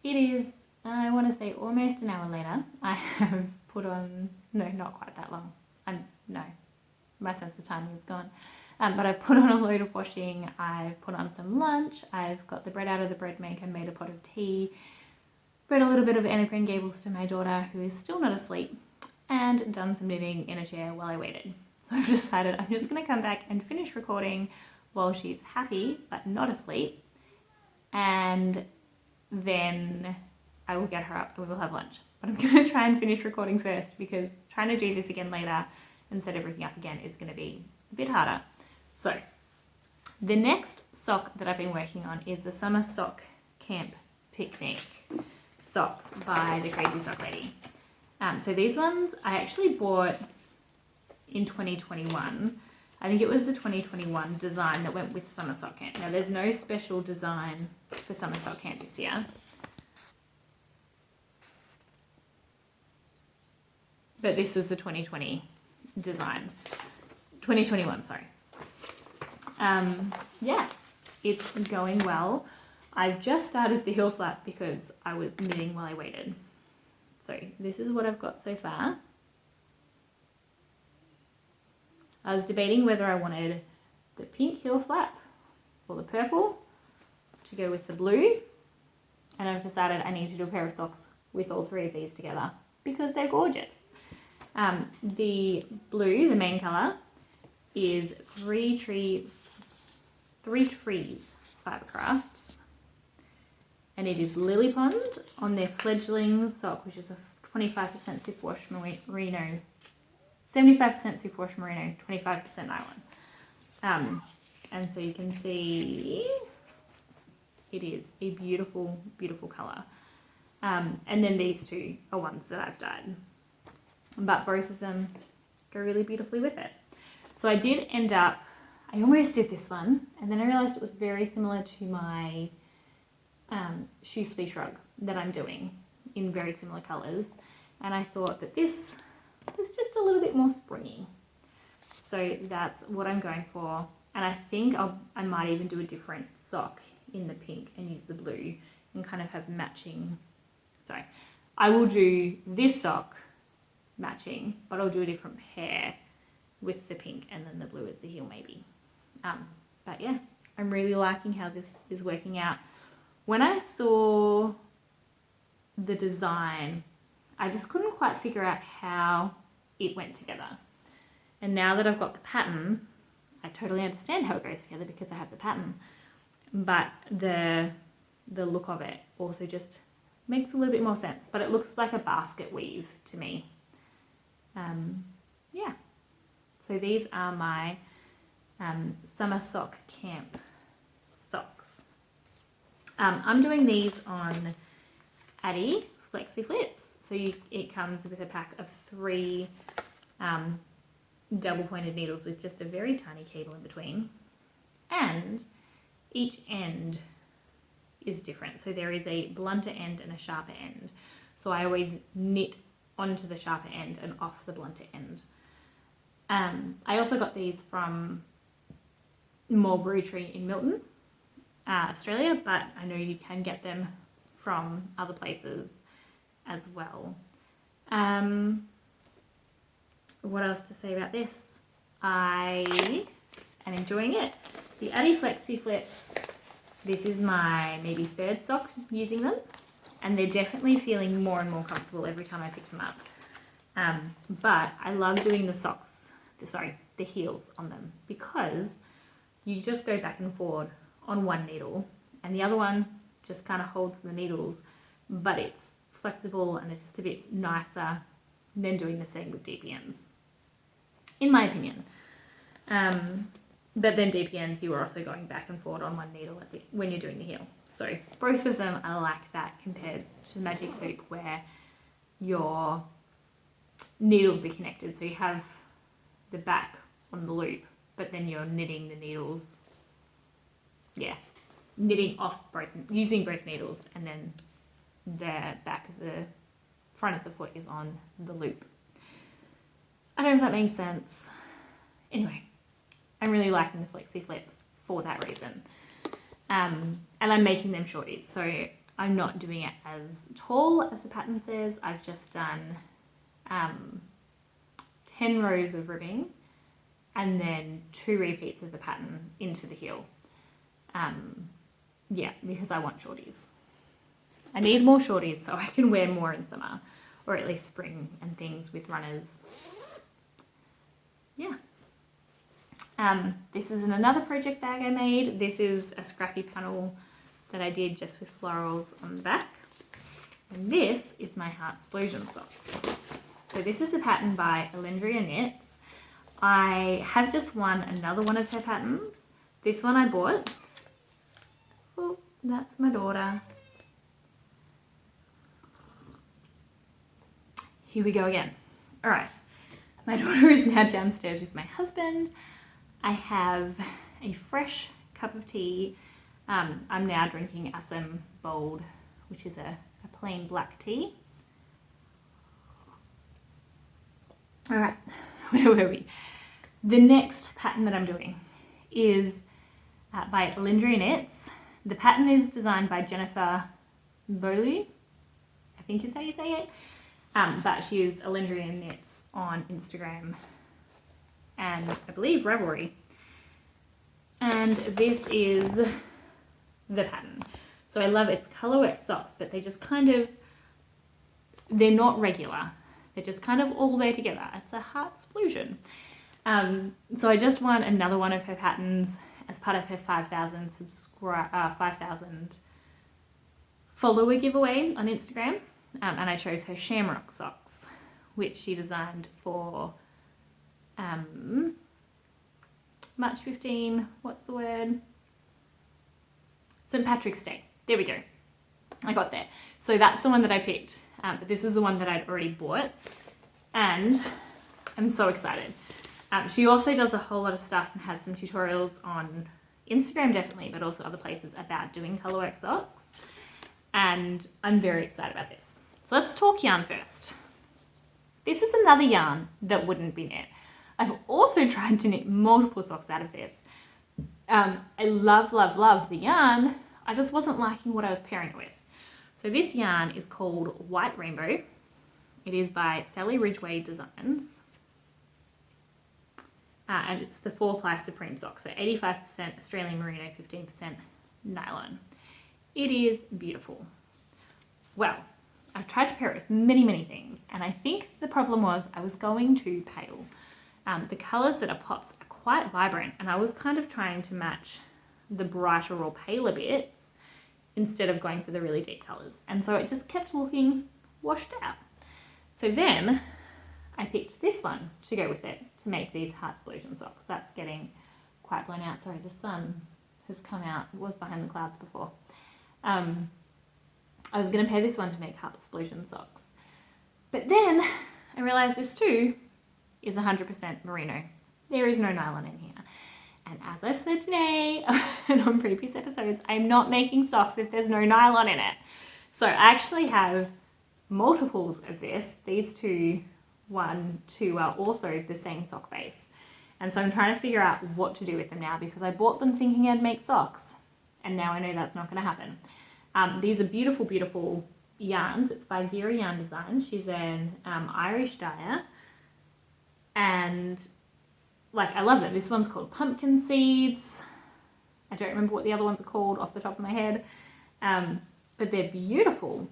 It is, I want to say, almost an hour later. I have put on, no, not quite that long. No, my sense of timing is gone. But I've put on a load of washing. I've put on some lunch. I've got the bread out of the bread maker, made a pot of tea, read a little bit of Anne of Green Gables to my daughter, who is still not asleep, and done some knitting in a chair while I waited. So I've decided I'm just going to come back and finish recording while she's happy but not asleep. And then I will get her up and we will have lunch. But I'm going to try and finish recording first, because trying to do this again later and set everything up again is going to be a bit harder. So the next sock that I've been working on is the Summer Sock Camp Picnic socks by the Crazy Sock Lady. So these ones I actually bought in 2021. I think it was the 2021 design that went with Summer Sock Camp. Now there's no special design for Summer Sock Camp this year. But this was the 2020 design. 2021, sorry. Yeah, it's going well. I've just started the heel flap because I was knitting while I waited. So this is what I've got so far. I was debating whether I wanted the pink heel flap or the purple to go with the blue. And I've decided I need to do a pair of socks with all three of these together because they're gorgeous. The blue, the main colour, is Three Trees Fibre Crafts. And it is Lily Pond on their fledgling sock, which is a 25% superwash merino, 75% superwash merino, 25% nylon. And so you can see It is a beautiful, beautiful colour. And then these two are ones that I've dyed. But both of them go really beautifully with it. So I did end up, I almost did this one, and then I realised it was very similar to my shoe sleeve shrug that I'm doing in very similar colours. And I thought that this was just a little bit more springy. So that's what I'm going for. And I think I might even do a different sock in the pink and use the blue and kind of have matching. Sorry, I will do this sock matching, but I'll do a different pair with the pink and then the blue as the heel maybe. But yeah, I'm really liking how this is working out. When I saw the design, I just couldn't quite figure out how it went together. And now that I've got the pattern, I totally understand how it goes together because I have the pattern. But the look of it also just makes a little bit more sense. But it looks like a basket weave to me. Yeah. So these are my summer sock camp socks. I'm doing these on Addy Flexi Flips. So it comes with a pack of 3 double pointed needles with just a very tiny cable in between. And each end is different. So there is a blunter end and a sharper end. So I always knit onto the sharper end and off the blunter end. I also got these from Embroidery in Milton, Australia, but I know you can get them from other places as well. What else to say about this? I am enjoying it. The Addy Flexi Flips, this is my maybe 3rd sock using them, and they're definitely feeling more and more comfortable every time I pick them up. But I love doing the heels on them because you just go back and forward on one needle and the other one just kind of holds the needles, but it's flexible and it's just a bit nicer than doing the same with DPNs, in my opinion. But then DPNs, you are also going back and forward on one needle when you're doing the heel. So both of them are like that compared to Magic Loop where your needles are connected. So you have the back on the loop, but then you're knitting the needles, knitting off using both needles, and then the back of the front of the foot is on the loop. I don't know if that makes sense. Anyway, I'm really liking the Flexi Flips for that reason. And I'm making them shorties, so I'm not doing it as tall as the pattern says. I've just done 10 rows of ribbing and then 2 repeats of the pattern into the heel. Because I want shorties. I need more shorties so I can wear more in summer, or at least spring and things with runners. Yeah. This is another project bag I made. This is a scrappy panel that I did just with florals on the back. And this is my Heart Explosion socks. So this is a pattern by Embroidery Knits. I have just won another one of her patterns. This one I bought. Oh, that's my daughter. Here we go again. All right. My daughter is now downstairs with my husband. I have a fresh cup of tea. I'm now drinking Assam Bold, which is a plain black tea. All right, where were we? The next pattern that I'm doing is by Embroidery Knits. The pattern is designed by Jennifer Bolu, I think is how you say it. But she is Embroidery Knits on Instagram and I believe Ravelry. And this is the pattern. So I love its colorwork socks, but they just kind of, they're not regular. They're just kind of all there together. It's a heart explosion. So I just won another one of her patterns as part of her 5,000 follower giveaway on Instagram. And I chose her Shamrock socks, which she designed for March 15, what's the word? St. Patrick's Day. There we go. I got there. So that's the one that I picked. But this is the one that I'd already bought. And I'm so excited. She also does a whole lot of stuff and has some tutorials on Instagram definitely, but also other places about doing colourwork socks. And I'm very excited about this. So let's talk yarn first. This is another yarn that wouldn't be knit. I've also tried to knit multiple socks out of this. I love, love, love the yarn. I just wasn't liking what I was pairing it with. So this yarn is called White Rainbow. It is by Sally Ridgway Designs. And it's the 4-ply Supreme sock. So 85% Australian Merino, 15% nylon. It is beautiful. Well, I've tried to pair it with many, many things. And I think the problem was I was going too pale. The colours that are pops are quite vibrant. And I was kind of trying to match the brighter or paler bits instead of going for the really deep colours. And so it just kept looking washed out. So then I picked this one to go with it to make these Heart Explosion socks. That's getting quite blown out. Sorry, the sun has come out. It was behind the clouds before. I was going to pair this one to make Heart Explosion socks. But then I realised this too is 100% merino. There is no nylon in here. And as I've said today and on previous episodes, I'm not making socks if there's no nylon in it. So I actually have multiples of this. These two are also the same sock base. And so I'm trying to figure out what to do with them now because I bought them thinking I'd make socks. And now I know that's not going to happen. These are beautiful, beautiful yarns. It's by Vera Yarn Design. She's an Irish dyer. And like, I love them. This one's called Pumpkin Seeds. I don't remember what the other ones are called off the top of my head. But they're beautiful.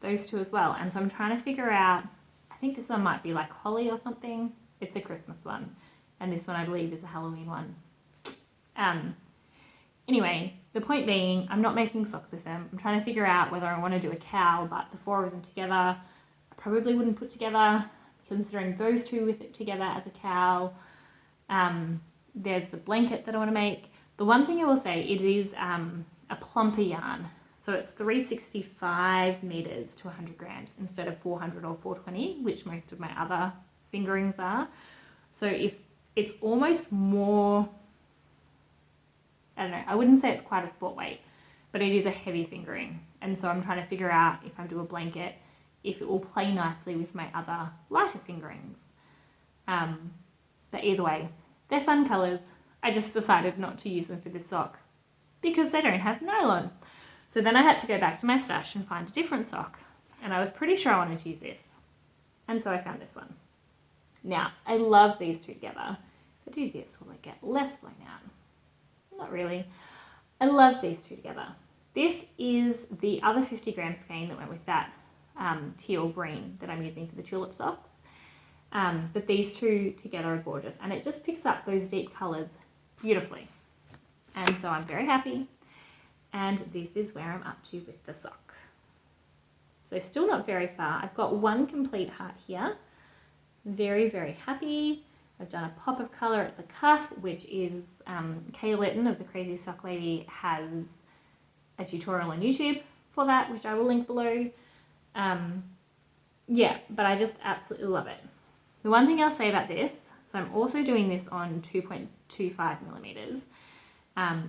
Those two as well. And so I'm trying to figure out, I think this one might be like holly or something. It's a Christmas one. And this one I believe is a Halloween one. Anyway, the point being, I'm not making socks with them. I'm trying to figure out whether I want to do a cowl, but the 4 of them together, I probably wouldn't put together, considering those two with it together as a cowl. There's the blanket that I want to make. The one thing I will say, it is a plumper yarn. So it's 365 meters to 100 grams instead of 400 or 420, which most of my other fingerings are. So if it's almost more, I don't know, I wouldn't say it's quite a sport weight, but it is a heavy fingering. And so I'm trying to figure out if I do a blanket, if it will play nicely with my other lighter fingerings. But either way, they're fun colours. I just decided not to use them for this sock because they don't have nylon. So then I had to go back to my stash and find a different sock. And I was pretty sure I wanted to use this. And so I found this one. Now, I love these two together. If I do this, will it get less blown out? Not really. I love these two together. This is the other 50 gram skein that went with that teal green that I'm using for the tulip socks. But these two together are gorgeous. And it just picks up those deep colours beautifully. And so I'm very happy. And this is where I'm up to with the sock. So still not very far. I've got one complete heart here. Very, very happy. I've done a pop of colour at the cuff, which is Kay Litton of the Crazy Sock Lady has a tutorial on YouTube for that, which I will link below. Yeah, but I just absolutely love it. The one thing I'll say about this, so I'm also doing this on 2.25 millimeters.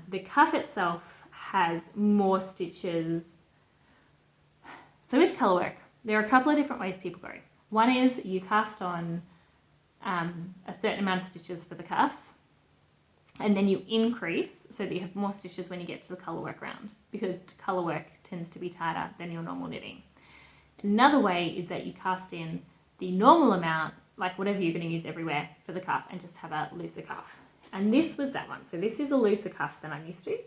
The cuff itself has more stitches. So with colourwork, there are a couple of different ways people go. One is you cast on a certain amount of stitches for the cuff, and then you increase so that you have more stitches when you get to the colourwork round, because colourwork tends to be tighter than your normal knitting. Another way is that you cast in the normal amount, like whatever you're going to use everywhere for the cuff, and just have a looser cuff. And this was that one. So this is a looser cuff than I'm used to.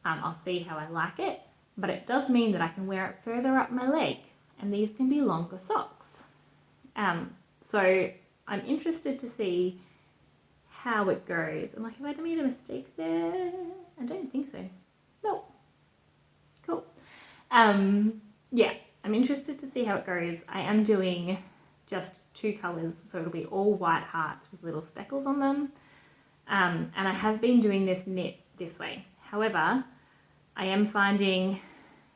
I'll see how I like it, but it does mean that I can wear it further up my leg, and these can be longer socks. So I'm interested to see how it goes. And like, have I made a mistake there? I don't think so. No. Cool. Yeah, I'm interested to see how it goes. I am doing just 2 colours, so it'll be all white hearts with little speckles on them. And I have been doing this knit this way. However, I am finding,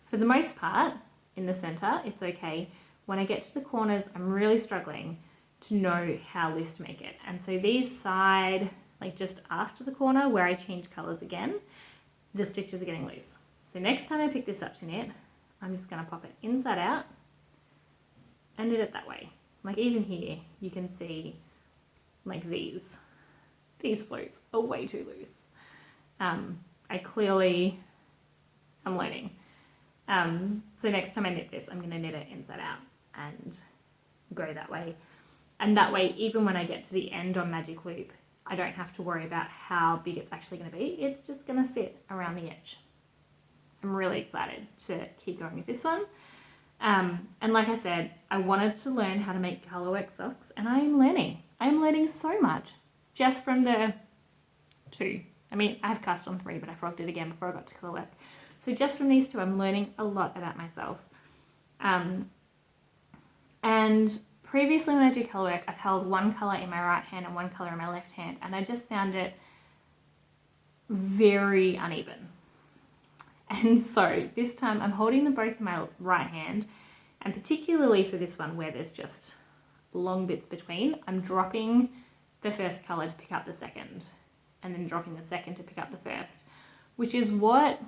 for the most part, in the center, it's okay. When I get to the corners, I'm really struggling to know how loose to make it. And so these side, like just after the corner where I change colors again, the stitches are getting loose. So next time I pick this up to knit, I'm just gonna pop it inside out and knit it that way. Like even here, you can see like these floats are way too loose. I clearly am learning. So next time I knit this, I'm going to knit it inside out and go that way. And that way, even when I get to the end on Magic Loop, I don't have to worry about how big it's actually going to be. It's just going to sit around the edge. I'm really excited to keep going with this one. And like I said, I wanted to learn how to make colorwork socks, and I am learning. I'm learning so much just from the 2. I mean, I have cast on 3, but I frogged it again before I got to colorwork. So just from these 2, I'm learning a lot about myself. And previously when I do colorwork, I've held one color in my right hand and one color in my left hand, and I just found it very uneven. And so this time I'm holding them both in my right hand, and particularly for this one where there's just long bits between, I'm dropping the first colour to pick up the second, and then dropping the second to pick up the first, which is what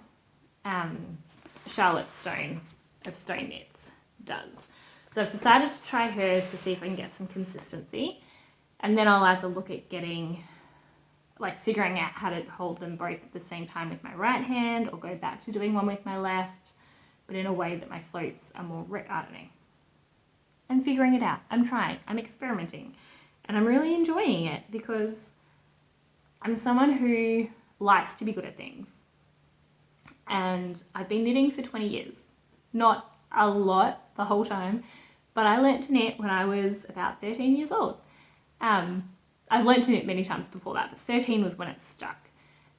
Charlotte Stone of Stone Knits does. So I've decided to try hers to see if I can get some consistency, and then I'll either look at figuring out how to hold them both at the same time with my right hand, or go back to doing one with my left, but in a way that my floats are more, I don't know. I'm figuring it out. I'm trying. I'm experimenting. And I'm really enjoying it because I'm someone who likes to be good at things. And I've been knitting for 20 years. Not a lot the whole time, but I learnt to knit when I was about 13 years old. I've learnt to knit many times before that, but 13 was when it stuck.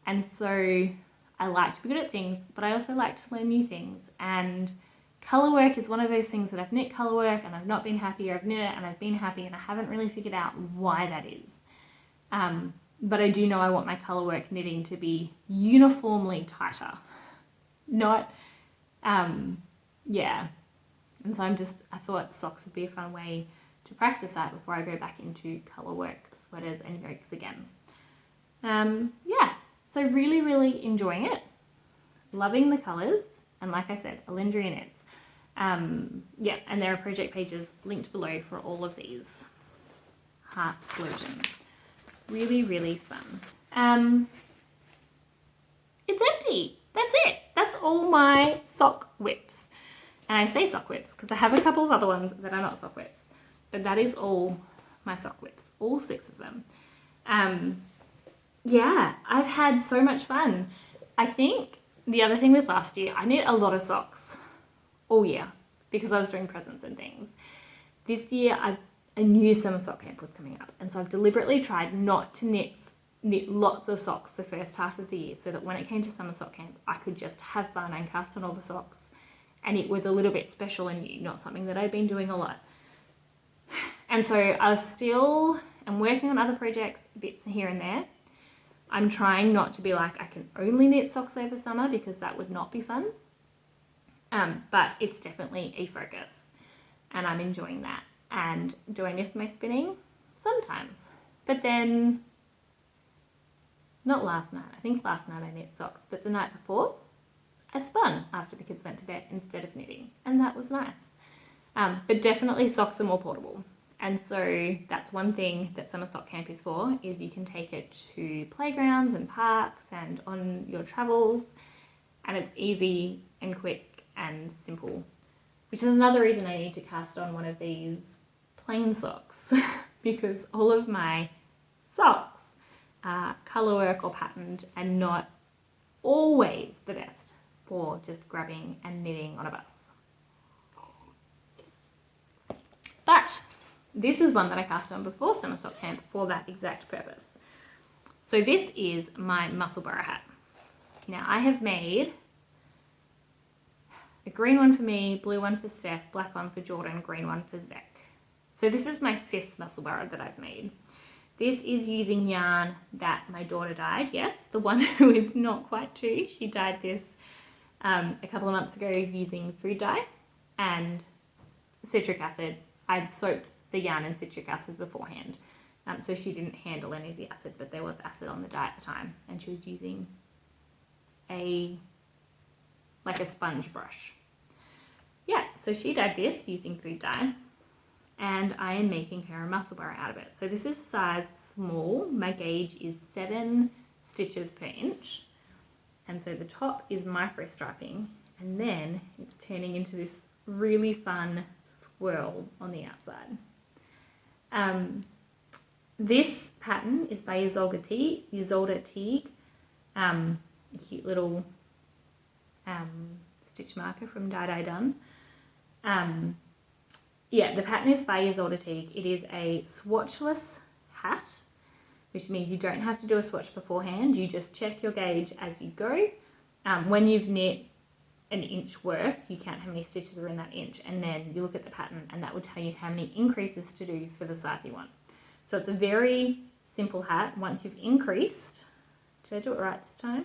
And so I like to be good at things, but I also like to learn new things. And colourwork is one of those things that I've knit colourwork and I've not been happy, or I've knit it and I've been happy, and I haven't really figured out why that is. But I do know I want my colourwork knitting to be uniformly tighter. Not, yeah. And so I thought socks would be a fun way to practice that before I go back into colourwork sweaters and yokes again. Yeah, so really, really enjoying it. Loving the colours. And like I said, Embroidery knits. Yeah, and there are project pages linked below for all of these heart explosions. Really, really fun. It's empty. That's it. That's all my sock whips. And I say sock whips because I have a couple of other ones that are not sock whips. But that is all my sock whips, all 6 of them. Yeah, I've had so much fun. I think the other thing with last year, I knit a lot of socks all year because I was doing presents and things. This year, I knew summer sock camp was coming up, and so I've deliberately tried not to knit lots of socks the first half of the year, so that when it came to summer sock camp, I could just have fun and cast on all the socks, and it was a little bit special and new, not something that I'd been doing a lot. And so I still am working on other projects, bits here and there. I'm trying not to be like, I can only knit socks over summer, because that would not be fun. But it's definitely a focus, and I'm enjoying that. And do I miss my spinning? Sometimes. But then, not last night. I think last night I knit socks, but the night before, I spun after the kids went to bed instead of knitting, and that was nice. But definitely socks are more portable. And so that's one thing that summer sock camp is for, is you can take it to playgrounds and parks and on your travels, and it's easy and quick and simple, which is another reason I need to cast on one of these plain socks because all of my socks are colourwork or patterned and not always the best for just grabbing and knitting on a bus. But this is one that I cast on before summer sock camp for that exact purpose. So this is my Musselburgh hat. Now I have made a green one for me, blue one for Steph, black one for Jordan, green one for Zach. So this is my 5th Musselburgh that I've made. This is using yarn that my daughter dyed, yes, the one who is not quite 2. She dyed this a couple of months ago using food dye and citric acid. I'd soaked the yarn in citric acid beforehand, so she didn't handle any of the acid, but there was acid on the dye at the time, and she was using a sponge brush. Yeah, so she dyed this using food dye, and I am making her a muscle bar out of it. So this is size small. My gauge is 7 stitches per inch, and so the top is micro striping, and then it's turning into this really fun swirl on the outside. This pattern is by Ysolda Teague, a cute little stitch marker from Die Done. Yeah, the pattern is by Ysolda Teague. It is a swatchless hat, which means you don't have to do a swatch beforehand. You just check your gauge as you go. When you've knit an inch worth, you count how many stitches are in that inch, and then you look at the pattern, and that will tell you how many increases to do for the size you want. So it's a very simple hat. Once you've increased, did I do it right this time?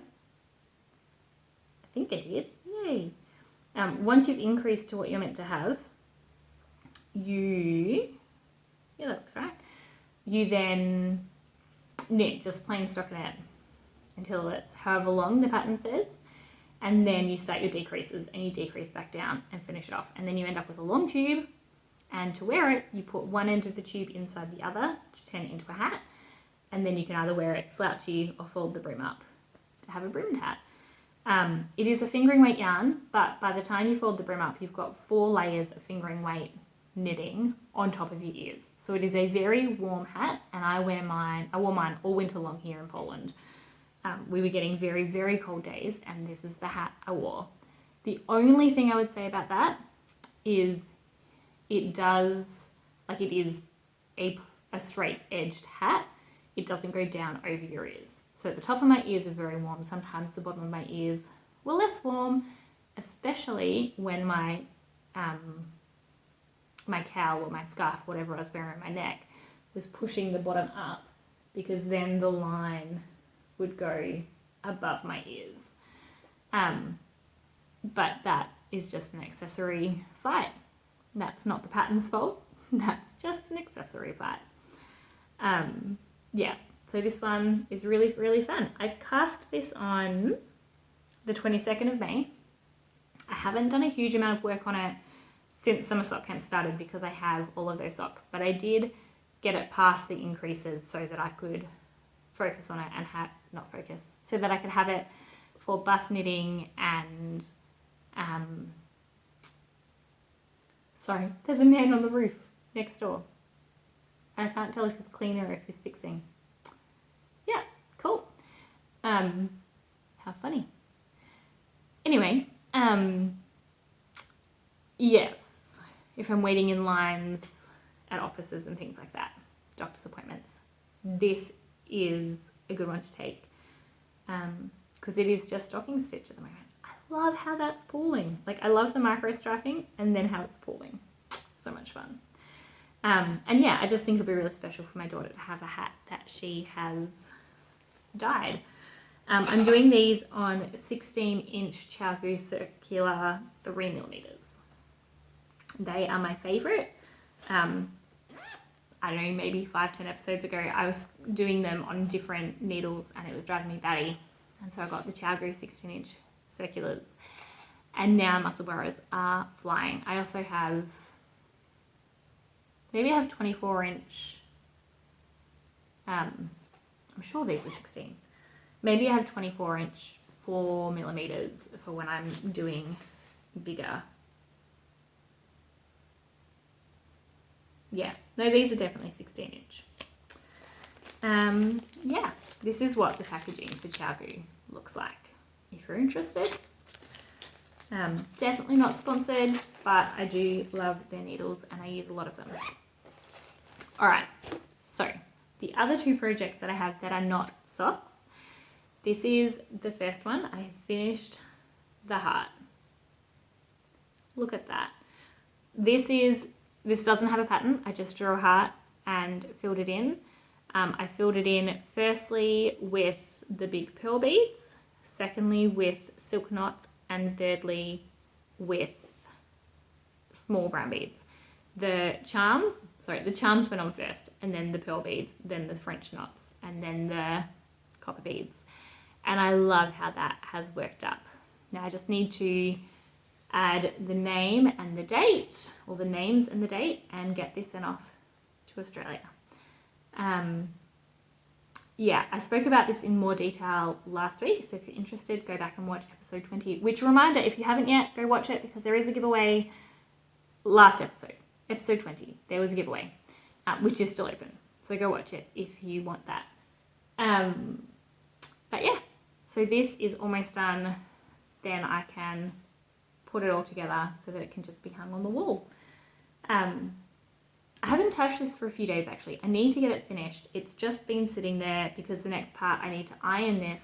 I think I did. Yay. Once you've increased to what you're meant to have, yeah, that looks right. You then knit just plain stockinette until it's however long the pattern says, and then you start your decreases and you decrease back down and finish it off, and then you end up with a long tube, and to wear it you put one end of the tube inside the other to turn it into a hat, and then you can either wear it slouchy or fold the brim up to have a brimmed hat. It is a fingering weight yarn, but by the time you fold the brim up, you've got 4 layers of fingering weight knitting on top of your ears. So it is a very warm hat, and I wore mine all winter long here in Poland. We were getting very, very cold days, and this is the hat I wore. The only thing I would say about that is it is a straight edged hat. It doesn't go down over your ears. So the top of my ears are very warm. Sometimes the bottom of my ears were less warm, especially when my cowl or my scarf, whatever I was wearing around my neck, was pushing the bottom up, because then the line would go above my ears. But that is just an accessory fight. That's not the pattern's fault. That's just an accessory fight. Yeah, so this one is really, really fun. I cast this on the 22nd of May. I haven't done a huge amount of work on it since summer sock camp started because I have all of those socks, but I did get it past the increases so that I could focus on it and so that I could have it for bust knitting and sorry, there's a man on the roof next door. I can't tell if he's cleaning or if he's fixing. Yeah, cool. How funny. Anyway, yes, if I'm waiting in lines at offices and things like that, doctor's appointments, this is a good one to take, because it is just stocking stitch at the moment. I love how that's pulling. Like, I love the micro striping and then how it's pulling. So much fun. And yeah, I just think it'll be really special for my daughter to have a hat that she has dyed. I'm doing these on 16-inch Chow circular 3mm. They are my favorite. I don't know, maybe 5-10 episodes ago, I was doing them on different needles and it was driving me batty. And so I got the Chow 16-inch circulars. And now muscle borrows are flying. I also have, maybe I have 24-inch, I'm sure these are 16. Maybe I have 24-inch 4mm for when I'm doing bigger. Yeah, no, these are definitely 16-inch. Yeah, this is what the packaging for Chow looks like, if you're interested. Definitely not sponsored, but I do love their needles and I use a lot of them. Alright, so the other 2 projects that I have that are not socks, this is the first one. I have finished the heart. Look at that. This doesn't have a pattern. I just drew a heart and filled it in. I filled it in firstly with the big pearl beads, secondly with silk knots and thirdly with small brown beads. The charms went on first, and then the pearl beads, then the French knots, and then the copper beads. And I love how that has worked up. Now I just need to add the name and the date, or the names and the date, and get this sent off to Australia. Yeah, I spoke about this in more detail last week, so if you're interested, go back and watch episode 20, which, reminder, if you haven't yet, go watch it, because there is a giveaway. Last episode 20, there was a giveaway, which is still open, so go watch it if you want that. But yeah, so this is almost done. Then I can put it all together so that it can just be hung on the wall. I haven't touched this for a few days actually. I need to get it finished. It's just been sitting there because the next part I need to iron this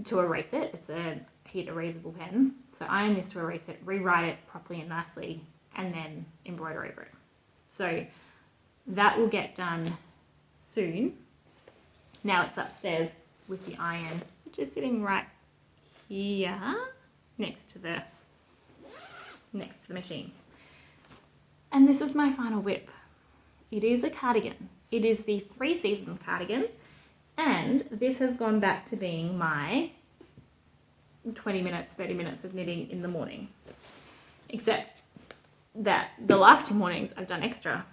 to erase it. It's a heat erasable pen. So iron this to erase it, rewrite it properly and nicely, and then embroider over it. So that will get done soon. Now it's upstairs with the iron, which is sitting right here next to the machine. And this is my final whip. It is a cardigan. It is the 3-season cardigan, and this has gone back to being my 20 minutes, 30 minutes of knitting in the morning. Except that the last 2 mornings I've done extra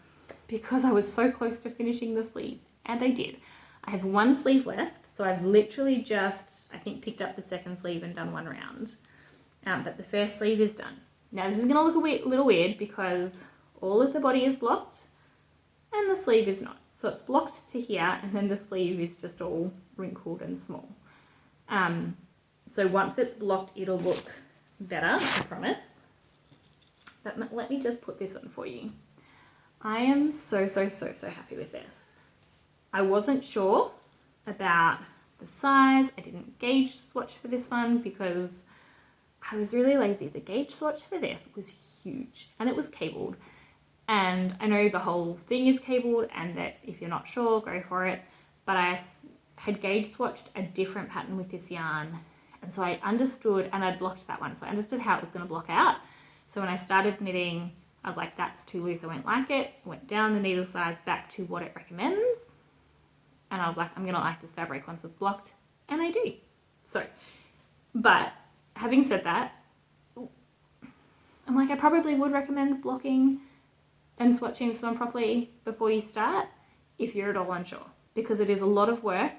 because I was so close to finishing the sleeve, and I did. I have 1 sleeve left, so I've literally just, I think, picked up the second sleeve and done 1 round. But the first sleeve is done. Now this is going to look a little weird because all of the body is blocked and the sleeve is not. So it's blocked to here, and then the sleeve is just all wrinkled and small. So once it's blocked, it'll look better, I promise. But let me just put this on for you. I am so happy with this. I wasn't sure about the size. I didn't gauge swatch for this one because I was really lazy. The gauge swatch for this was huge, and it was cabled. And I know the whole thing is cabled, and that if you're not sure, go for it. But I had gauge swatched a different pattern with this yarn. And so I understood, and I'd blocked that one, so I understood how it was going to block out. So when I started knitting, I was like, that's too loose, I won't like it. I went down the needle size back to what it recommends. And I was like, I'm going to like this fabric once it's blocked. And I do. So, but having said that, I'm like, I probably would recommend blocking and swatching this one properly before you start if you're at all unsure, because it is a lot of work,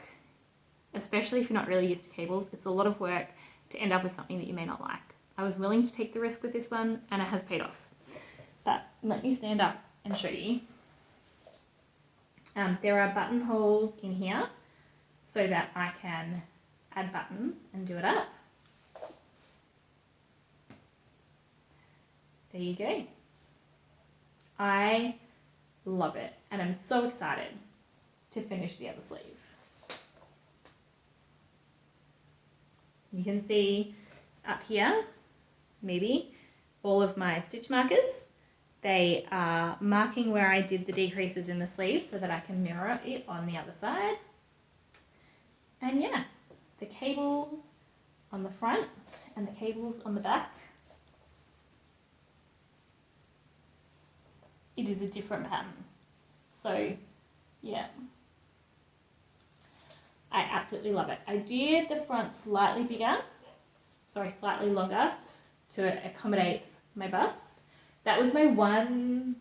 especially if you're not really used to cables. It's a lot of work to end up with something that you may not like. I was willing to take the risk with this one, and it has paid off. But let me stand up and show you. There are buttonholes in here so that I can add buttons and do it up. There you go. I love it, and I'm so excited to finish the other sleeve. You can see up here, maybe, all of my stitch markers. They are marking where I did the decreases in the sleeve so that I can mirror it on the other side. And yeah, the cables on the front and the cables on the back. It is a different pattern. So yeah, I absolutely love it. I did the front slightly bigger, slightly longer to accommodate my bust. That was my one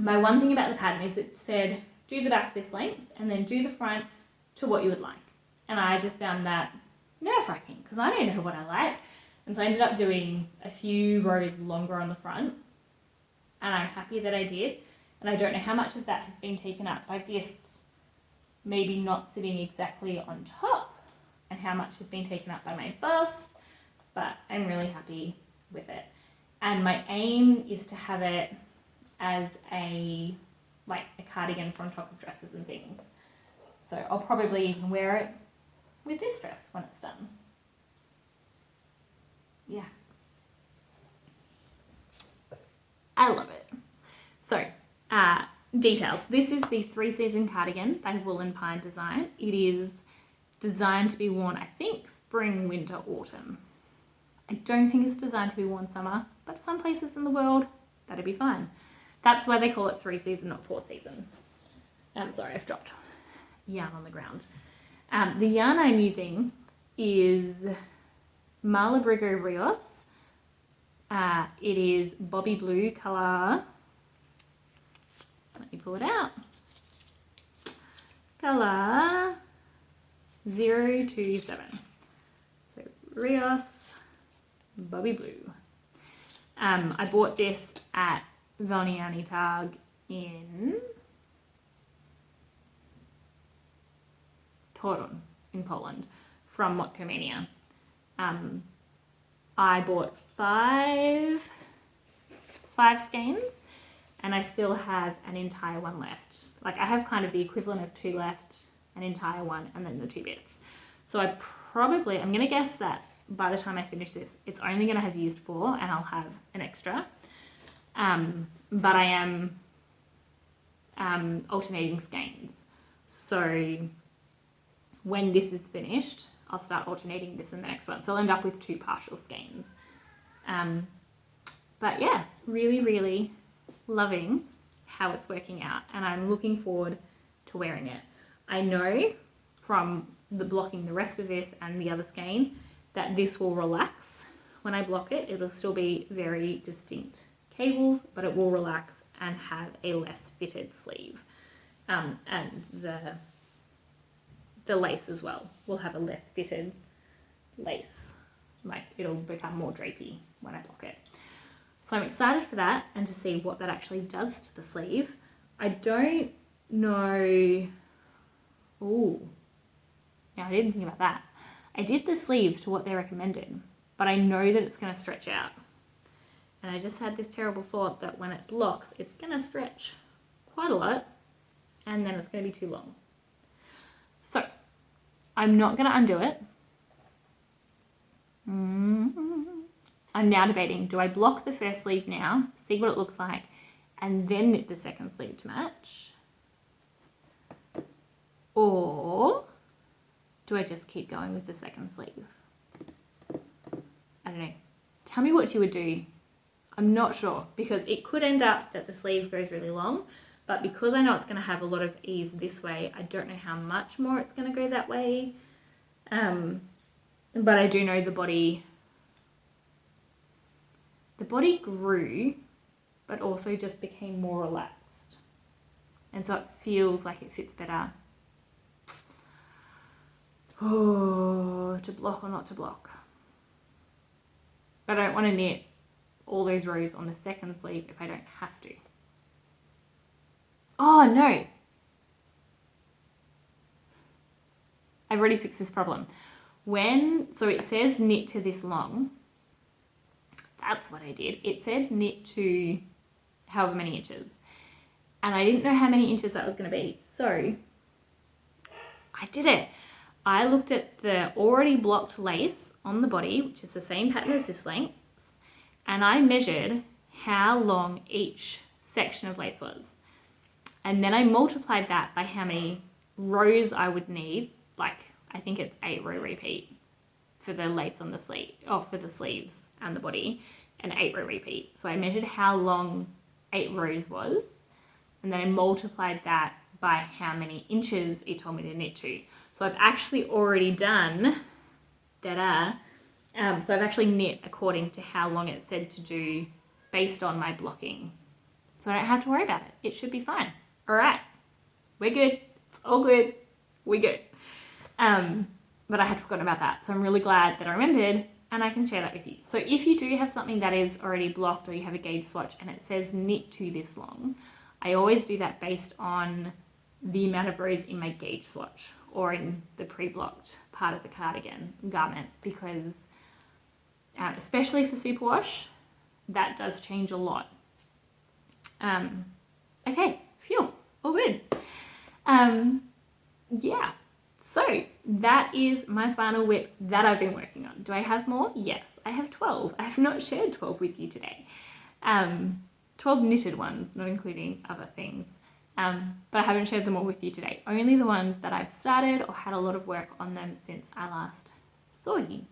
thing about the pattern, is it said do the back this length and then do the front to what you would like. And I just found that nerve-wracking because I don't know what I like. And so I ended up doing a few rows longer on the front, and I'm happy that I did. And I don't know how much of that has been taken up by this maybe not sitting exactly on top, and how much has been taken up by my bust, but I'm really happy with it. And my aim is to have it as a cardigan for on top of dresses and things. So I'll probably even wear it with this dress when it's done. Yeah. I love it. So, details. This is the 3-season cardigan by Wool Pine Design. It is designed to be worn, I think, spring, winter, autumn. I don't think it's designed to be worn summer, but some places in the world, that'd be fine. That's why they call it 3 season, not 4 season. Sorry, I've dropped yarn on the ground. The yarn I'm using is Malabrigo Rios. It is Bobby Blue colour. Let me pull it out. Colour 027. So Rios Bobby Blue. I bought this at Wolniany Targ in Toruń in Poland from Motkomania. I bought five skeins and I still have an entire one left. Like I have kind of the equivalent of 2 left, an entire one, and then the 2 bits. So I'm going to guess that by the time I finish this, it's only going to have used 4 and I'll have an extra. But I am alternating skeins. So when this is finished, I'll start alternating this and the next one. So I'll end up with 2 partial skeins. But yeah, really, really loving how it's working out. And I'm looking forward to wearing it. I know from the blocking the rest of this and the other skein that this will relax. When I block it, it'll still be very distinct cables, but it will relax and have a less fitted sleeve. And the lace as well will have a less fitted lace. Like it'll become more drapey when I block it. So I'm excited for that and to see what that actually does to the sleeve. I don't know. Ooh. Now I didn't think about that. I did the sleeves to what they recommended, but I know that it's going to stretch out. And I just had this terrible thought that when it blocks, it's going to stretch quite a lot and then it's going to be too long. So I'm not going to undo it. I'm now debating, do I block the first sleeve now, see what it looks like, and then knit the second sleeve to match? Or do I just keep going with the second sleeve? I don't know. Tell me what you would do. I'm not sure, because it could end up that the sleeve goes really long, but because I know it's going to have a lot of ease this way, I don't know how much more it's going to go that way. But I do know the body grew, but also just became more relaxed. And so it feels like it fits better. Oh, to block or not to block. But I don't want to knit all those rows on the second sleeve if I don't have to. Oh no! I've already fixed this problem. So it says knit to this long. That's what I did. It said knit to however many inches. And I didn't know how many inches that was going to be. So I did it. I looked at the already blocked lace on the body, which is the same pattern as this length, and I measured how long each section of lace was. And then I multiplied that by how many rows I would need, like I think it's 8 row repeat for the lace on the sleeve, for the sleeves and the body, and 8 row repeat. So I measured how long 8 rows was, and then I multiplied that by how many inches it told me to knit to. So I've actually already done, so I've actually knit according to how long it said to do based on my blocking. So I don't have to worry about it. It should be fine. All right, we're good. It's all good. We're good. But I had forgotten about that. So I'm really glad that I remembered and I can share that with you. So if you do have something that is already blocked or you have a gauge swatch and it says knit to this long, I always do that based on the amount of rows in my gauge swatch or in the pre-blocked part of the cardigan garment, because especially for superwash, that does change a lot. Okay, phew, all good. Yeah, so that is my final whip that I've been working on. Do I have more? Yes, I have 12. I have not shared 12 with you today. 12 knitted ones, not including other things. But I haven't shared them all with you today. Only the ones that I've started or had a lot of work on them since I last saw you.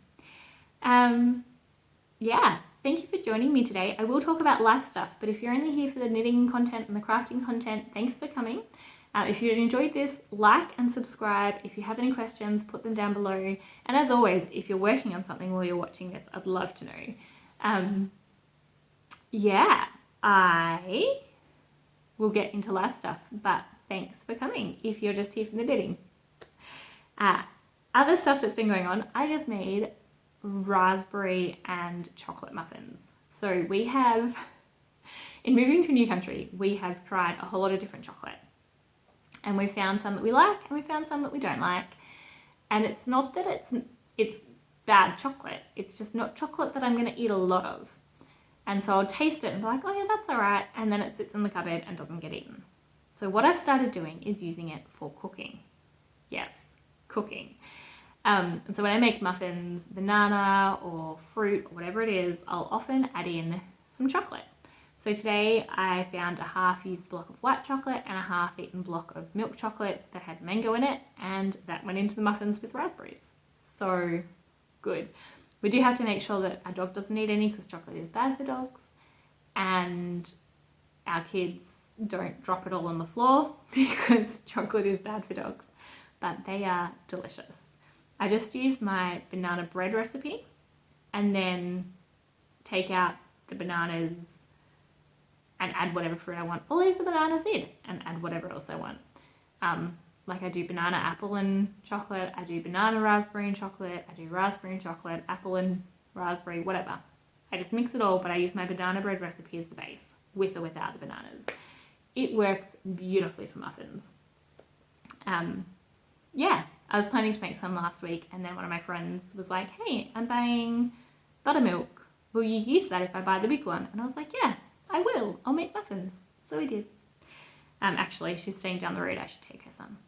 yeah, thank you for joining me today. I will talk about life stuff, but if you're only here for the knitting content and the crafting content, thanks for coming. If you enjoyed this, like and subscribe. If you have any questions, put them down below. And as always, if you're working on something while you're watching this, I'd love to know. Yeah, I will get into life stuff, but thanks for coming if you're just here for the knitting. Other stuff that's been going on, I just made raspberry and chocolate muffins. So we have, in moving to a new country, we have tried a whole lot of different chocolate. And we found some that we like and we found some that we don't like. And it's not that it's bad chocolate, it's just not chocolate that I'm going to eat a lot of. And so I'll taste it and be like, oh yeah, that's all right. And then it sits in the cupboard and doesn't get eaten. So what I've started doing is using it for cooking. Yes, cooking. And so when I make muffins, banana or fruit or whatever it is, I'll often add in some chocolate. So today I found a half-used block of white chocolate and a half-eaten block of milk chocolate that had mango in it, and that went into the muffins with raspberries. So good. We do have to make sure that our dog doesn't eat any because chocolate is bad for dogs, and our kids don't drop it all on the floor because chocolate is bad for dogs, but they are delicious. I just use my banana bread recipe and then take out the bananas and add whatever fruit I want, or leave the bananas in and add whatever else I want. Like I do banana, apple and chocolate, I do banana, raspberry and chocolate, I do raspberry and chocolate, apple and raspberry, whatever. I just mix it all, but I use my banana bread recipe as the base, with or without the bananas. It works beautifully for muffins. Yeah, I was planning to make some last week, and then one of my friends was like, hey, I'm buying buttermilk. Will you use that if I buy the big one? And I was like, yeah, I will. I'll make muffins. So we did. Actually, she's staying down the road. I should take her some.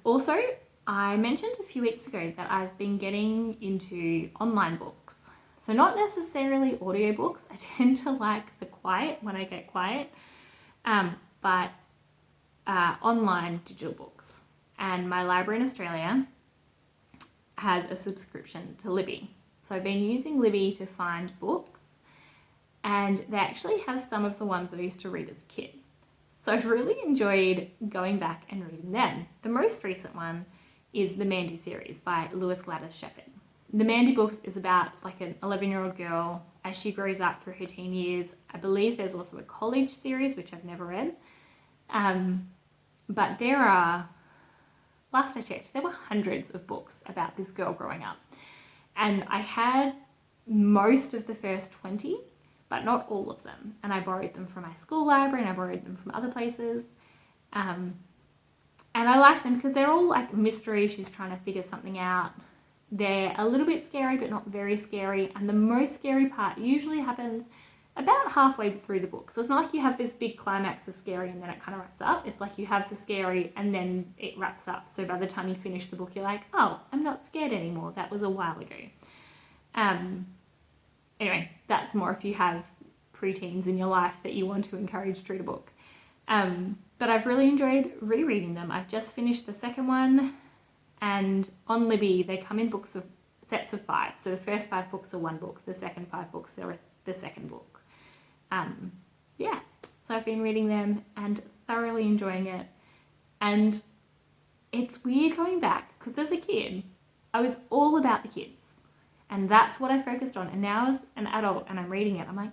Also, I mentioned a few weeks ago that I've been getting into online books. So not necessarily audiobooks. I tend to like the quiet when I get quiet, but online digital books. And my library in Australia has a subscription to Libby. So I've been using Libby to find books, and they actually have some of the ones that I used to read as a kid. So I've really enjoyed going back and reading them. The most recent one is the Mandy series by Lewis Gladys Shepherd. The Mandy books is about like an 11-year-old girl as she grows up through her teen years. I believe there's also a college series, which I've never read. But there are, last I checked, there were hundreds of books about this girl growing up. And I had most of the first 20, but not all of them. And I borrowed them from my school library and I borrowed them from other places. And I like them because they're all like mystery. She's trying to figure something out. They're a little bit scary, but not very scary. And the most scary part usually happens about halfway through the book. So it's not like you have this big climax of scary and then it kind of wraps up. It's like you have the scary and then it wraps up. So by the time you finish the book, you're like, oh, I'm not scared anymore. That was a while ago. Anyway, that's more if you have preteens in your life that you want to encourage to read a book. But I've really enjoyed rereading them. I've just finished the second one, and on Libby, they come in sets of 5. So the first 5 books are one book, the second 5 books are the second book. Yeah, so I've been reading them and thoroughly enjoying it. And it's weird going back, because as a kid, I was all about the kids. And that's what I focused on. And now as an adult and I'm reading it, I'm like,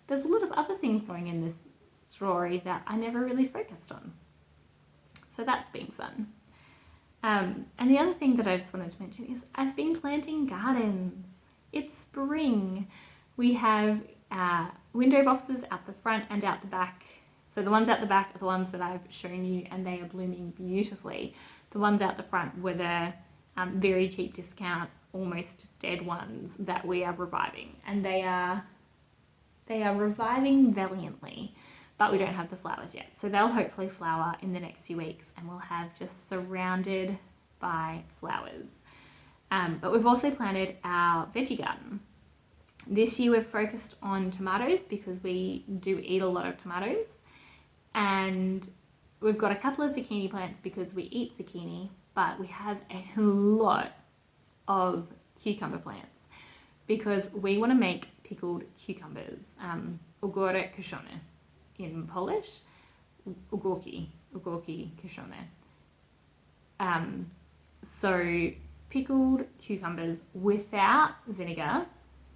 there's a lot of other things going in this story that I never really focused on. So that's been fun. And the other thing that I just wanted to mention is I've been planting gardens. It's spring. We have window boxes out the front and out the back. So the ones out the back are the ones that I've shown you, and they are blooming beautifully. The ones out the front were the very cheap discount, almost dead ones that we are reviving, and they are reviving valiantly, but we don't have the flowers yet. So they'll hopefully flower in the next few weeks and we'll have just surrounded by flowers. But we've also planted our veggie garden. This year we've focused on tomatoes because we do eat a lot of tomatoes, and we've got a couple of zucchini plants because we eat zucchini, but we have a lot of cucumber plants. because we want to make pickled cucumbers, ogórek kiszony in Polish, ogórki kiszone. So pickled cucumbers without vinegar,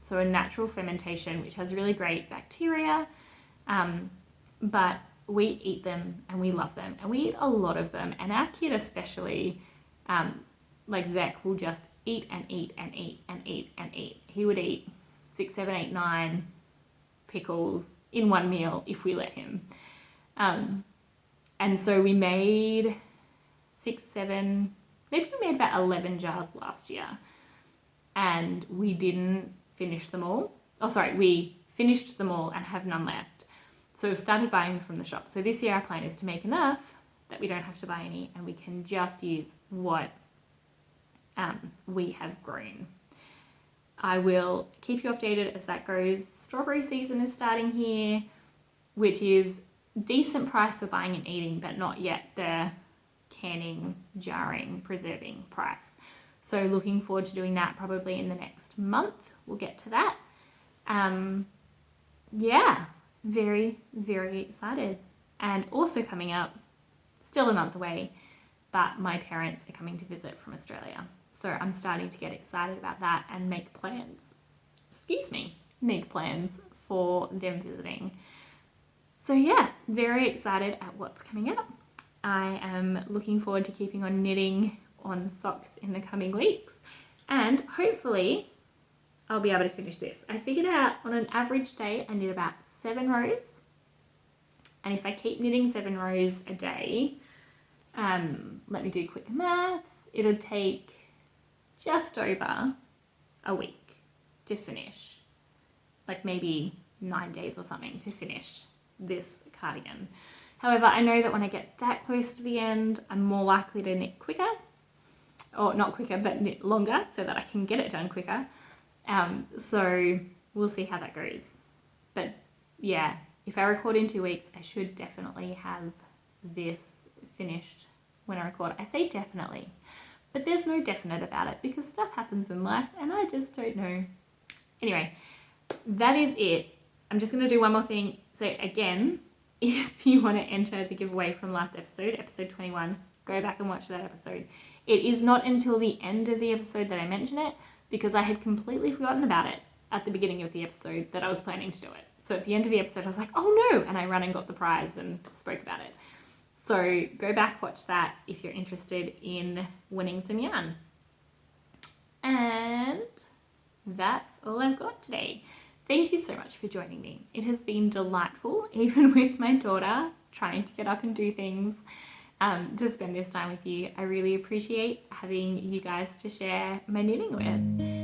so a natural fermentation which has really great bacteria, but we eat them and we love them and we eat a lot of them, and our kid especially, like Zach, will just eat and eat and eat and eat and eat. He would eat 6, 7, 8, 9 pickles in one meal if we let him. And so we made 6, 7, maybe we made about 11 jars last year, and we didn't finish them all. Oh, sorry, we finished them all and have none left. So we started buying them from the shop. So this year our plan is to make enough that we don't have to buy any and we can just use what we have grown. I will keep you updated as that goes. Strawberry season is starting here, which is decent price for buying and eating, but not yet the canning, jarring, preserving price. So looking forward to doing that probably in the next month. We'll get to that. Yeah, very, very excited. And also coming up, still a month away, but my parents are coming to visit from Australia. So I'm starting to get excited about that and make plans for them visiting. So yeah, very excited at what's coming up. I am looking forward to keeping on knitting on socks in the coming weeks, and hopefully I'll be able to finish this. I figured out on an average day I knit about 7 rows, and if I keep knitting 7 rows a day, let me do quick maths, it'll take just over a week to finish, like maybe 9 days or something to finish this cardigan. However, I know that when I get that close to the end, I'm more likely to knit quicker, or not quicker, but knit longer so that I can get it done quicker. So we'll see how that goes. But yeah, if I record in 2 weeks, I should definitely have this finished when I record. I say definitely, but there's no definite about it because stuff happens in life and I just don't know. Anyway, that is it. I'm just going to do one more thing. So again, if you want to enter the giveaway from last episode, episode 21, go back and watch that episode. It is not until the end of the episode that I mention it because I had completely forgotten about it at the beginning of the episode that I was planning to do it. So at the end of the episode, I was like, oh no, and I ran and got the prize and spoke about it. So go back, watch that if you're interested in winning some yarn. And that's all I've got today. Thank you so much for joining me. It has been delightful, even with my daughter trying to get up and do things, to spend this time with you. I really appreciate having you guys to share my knitting with.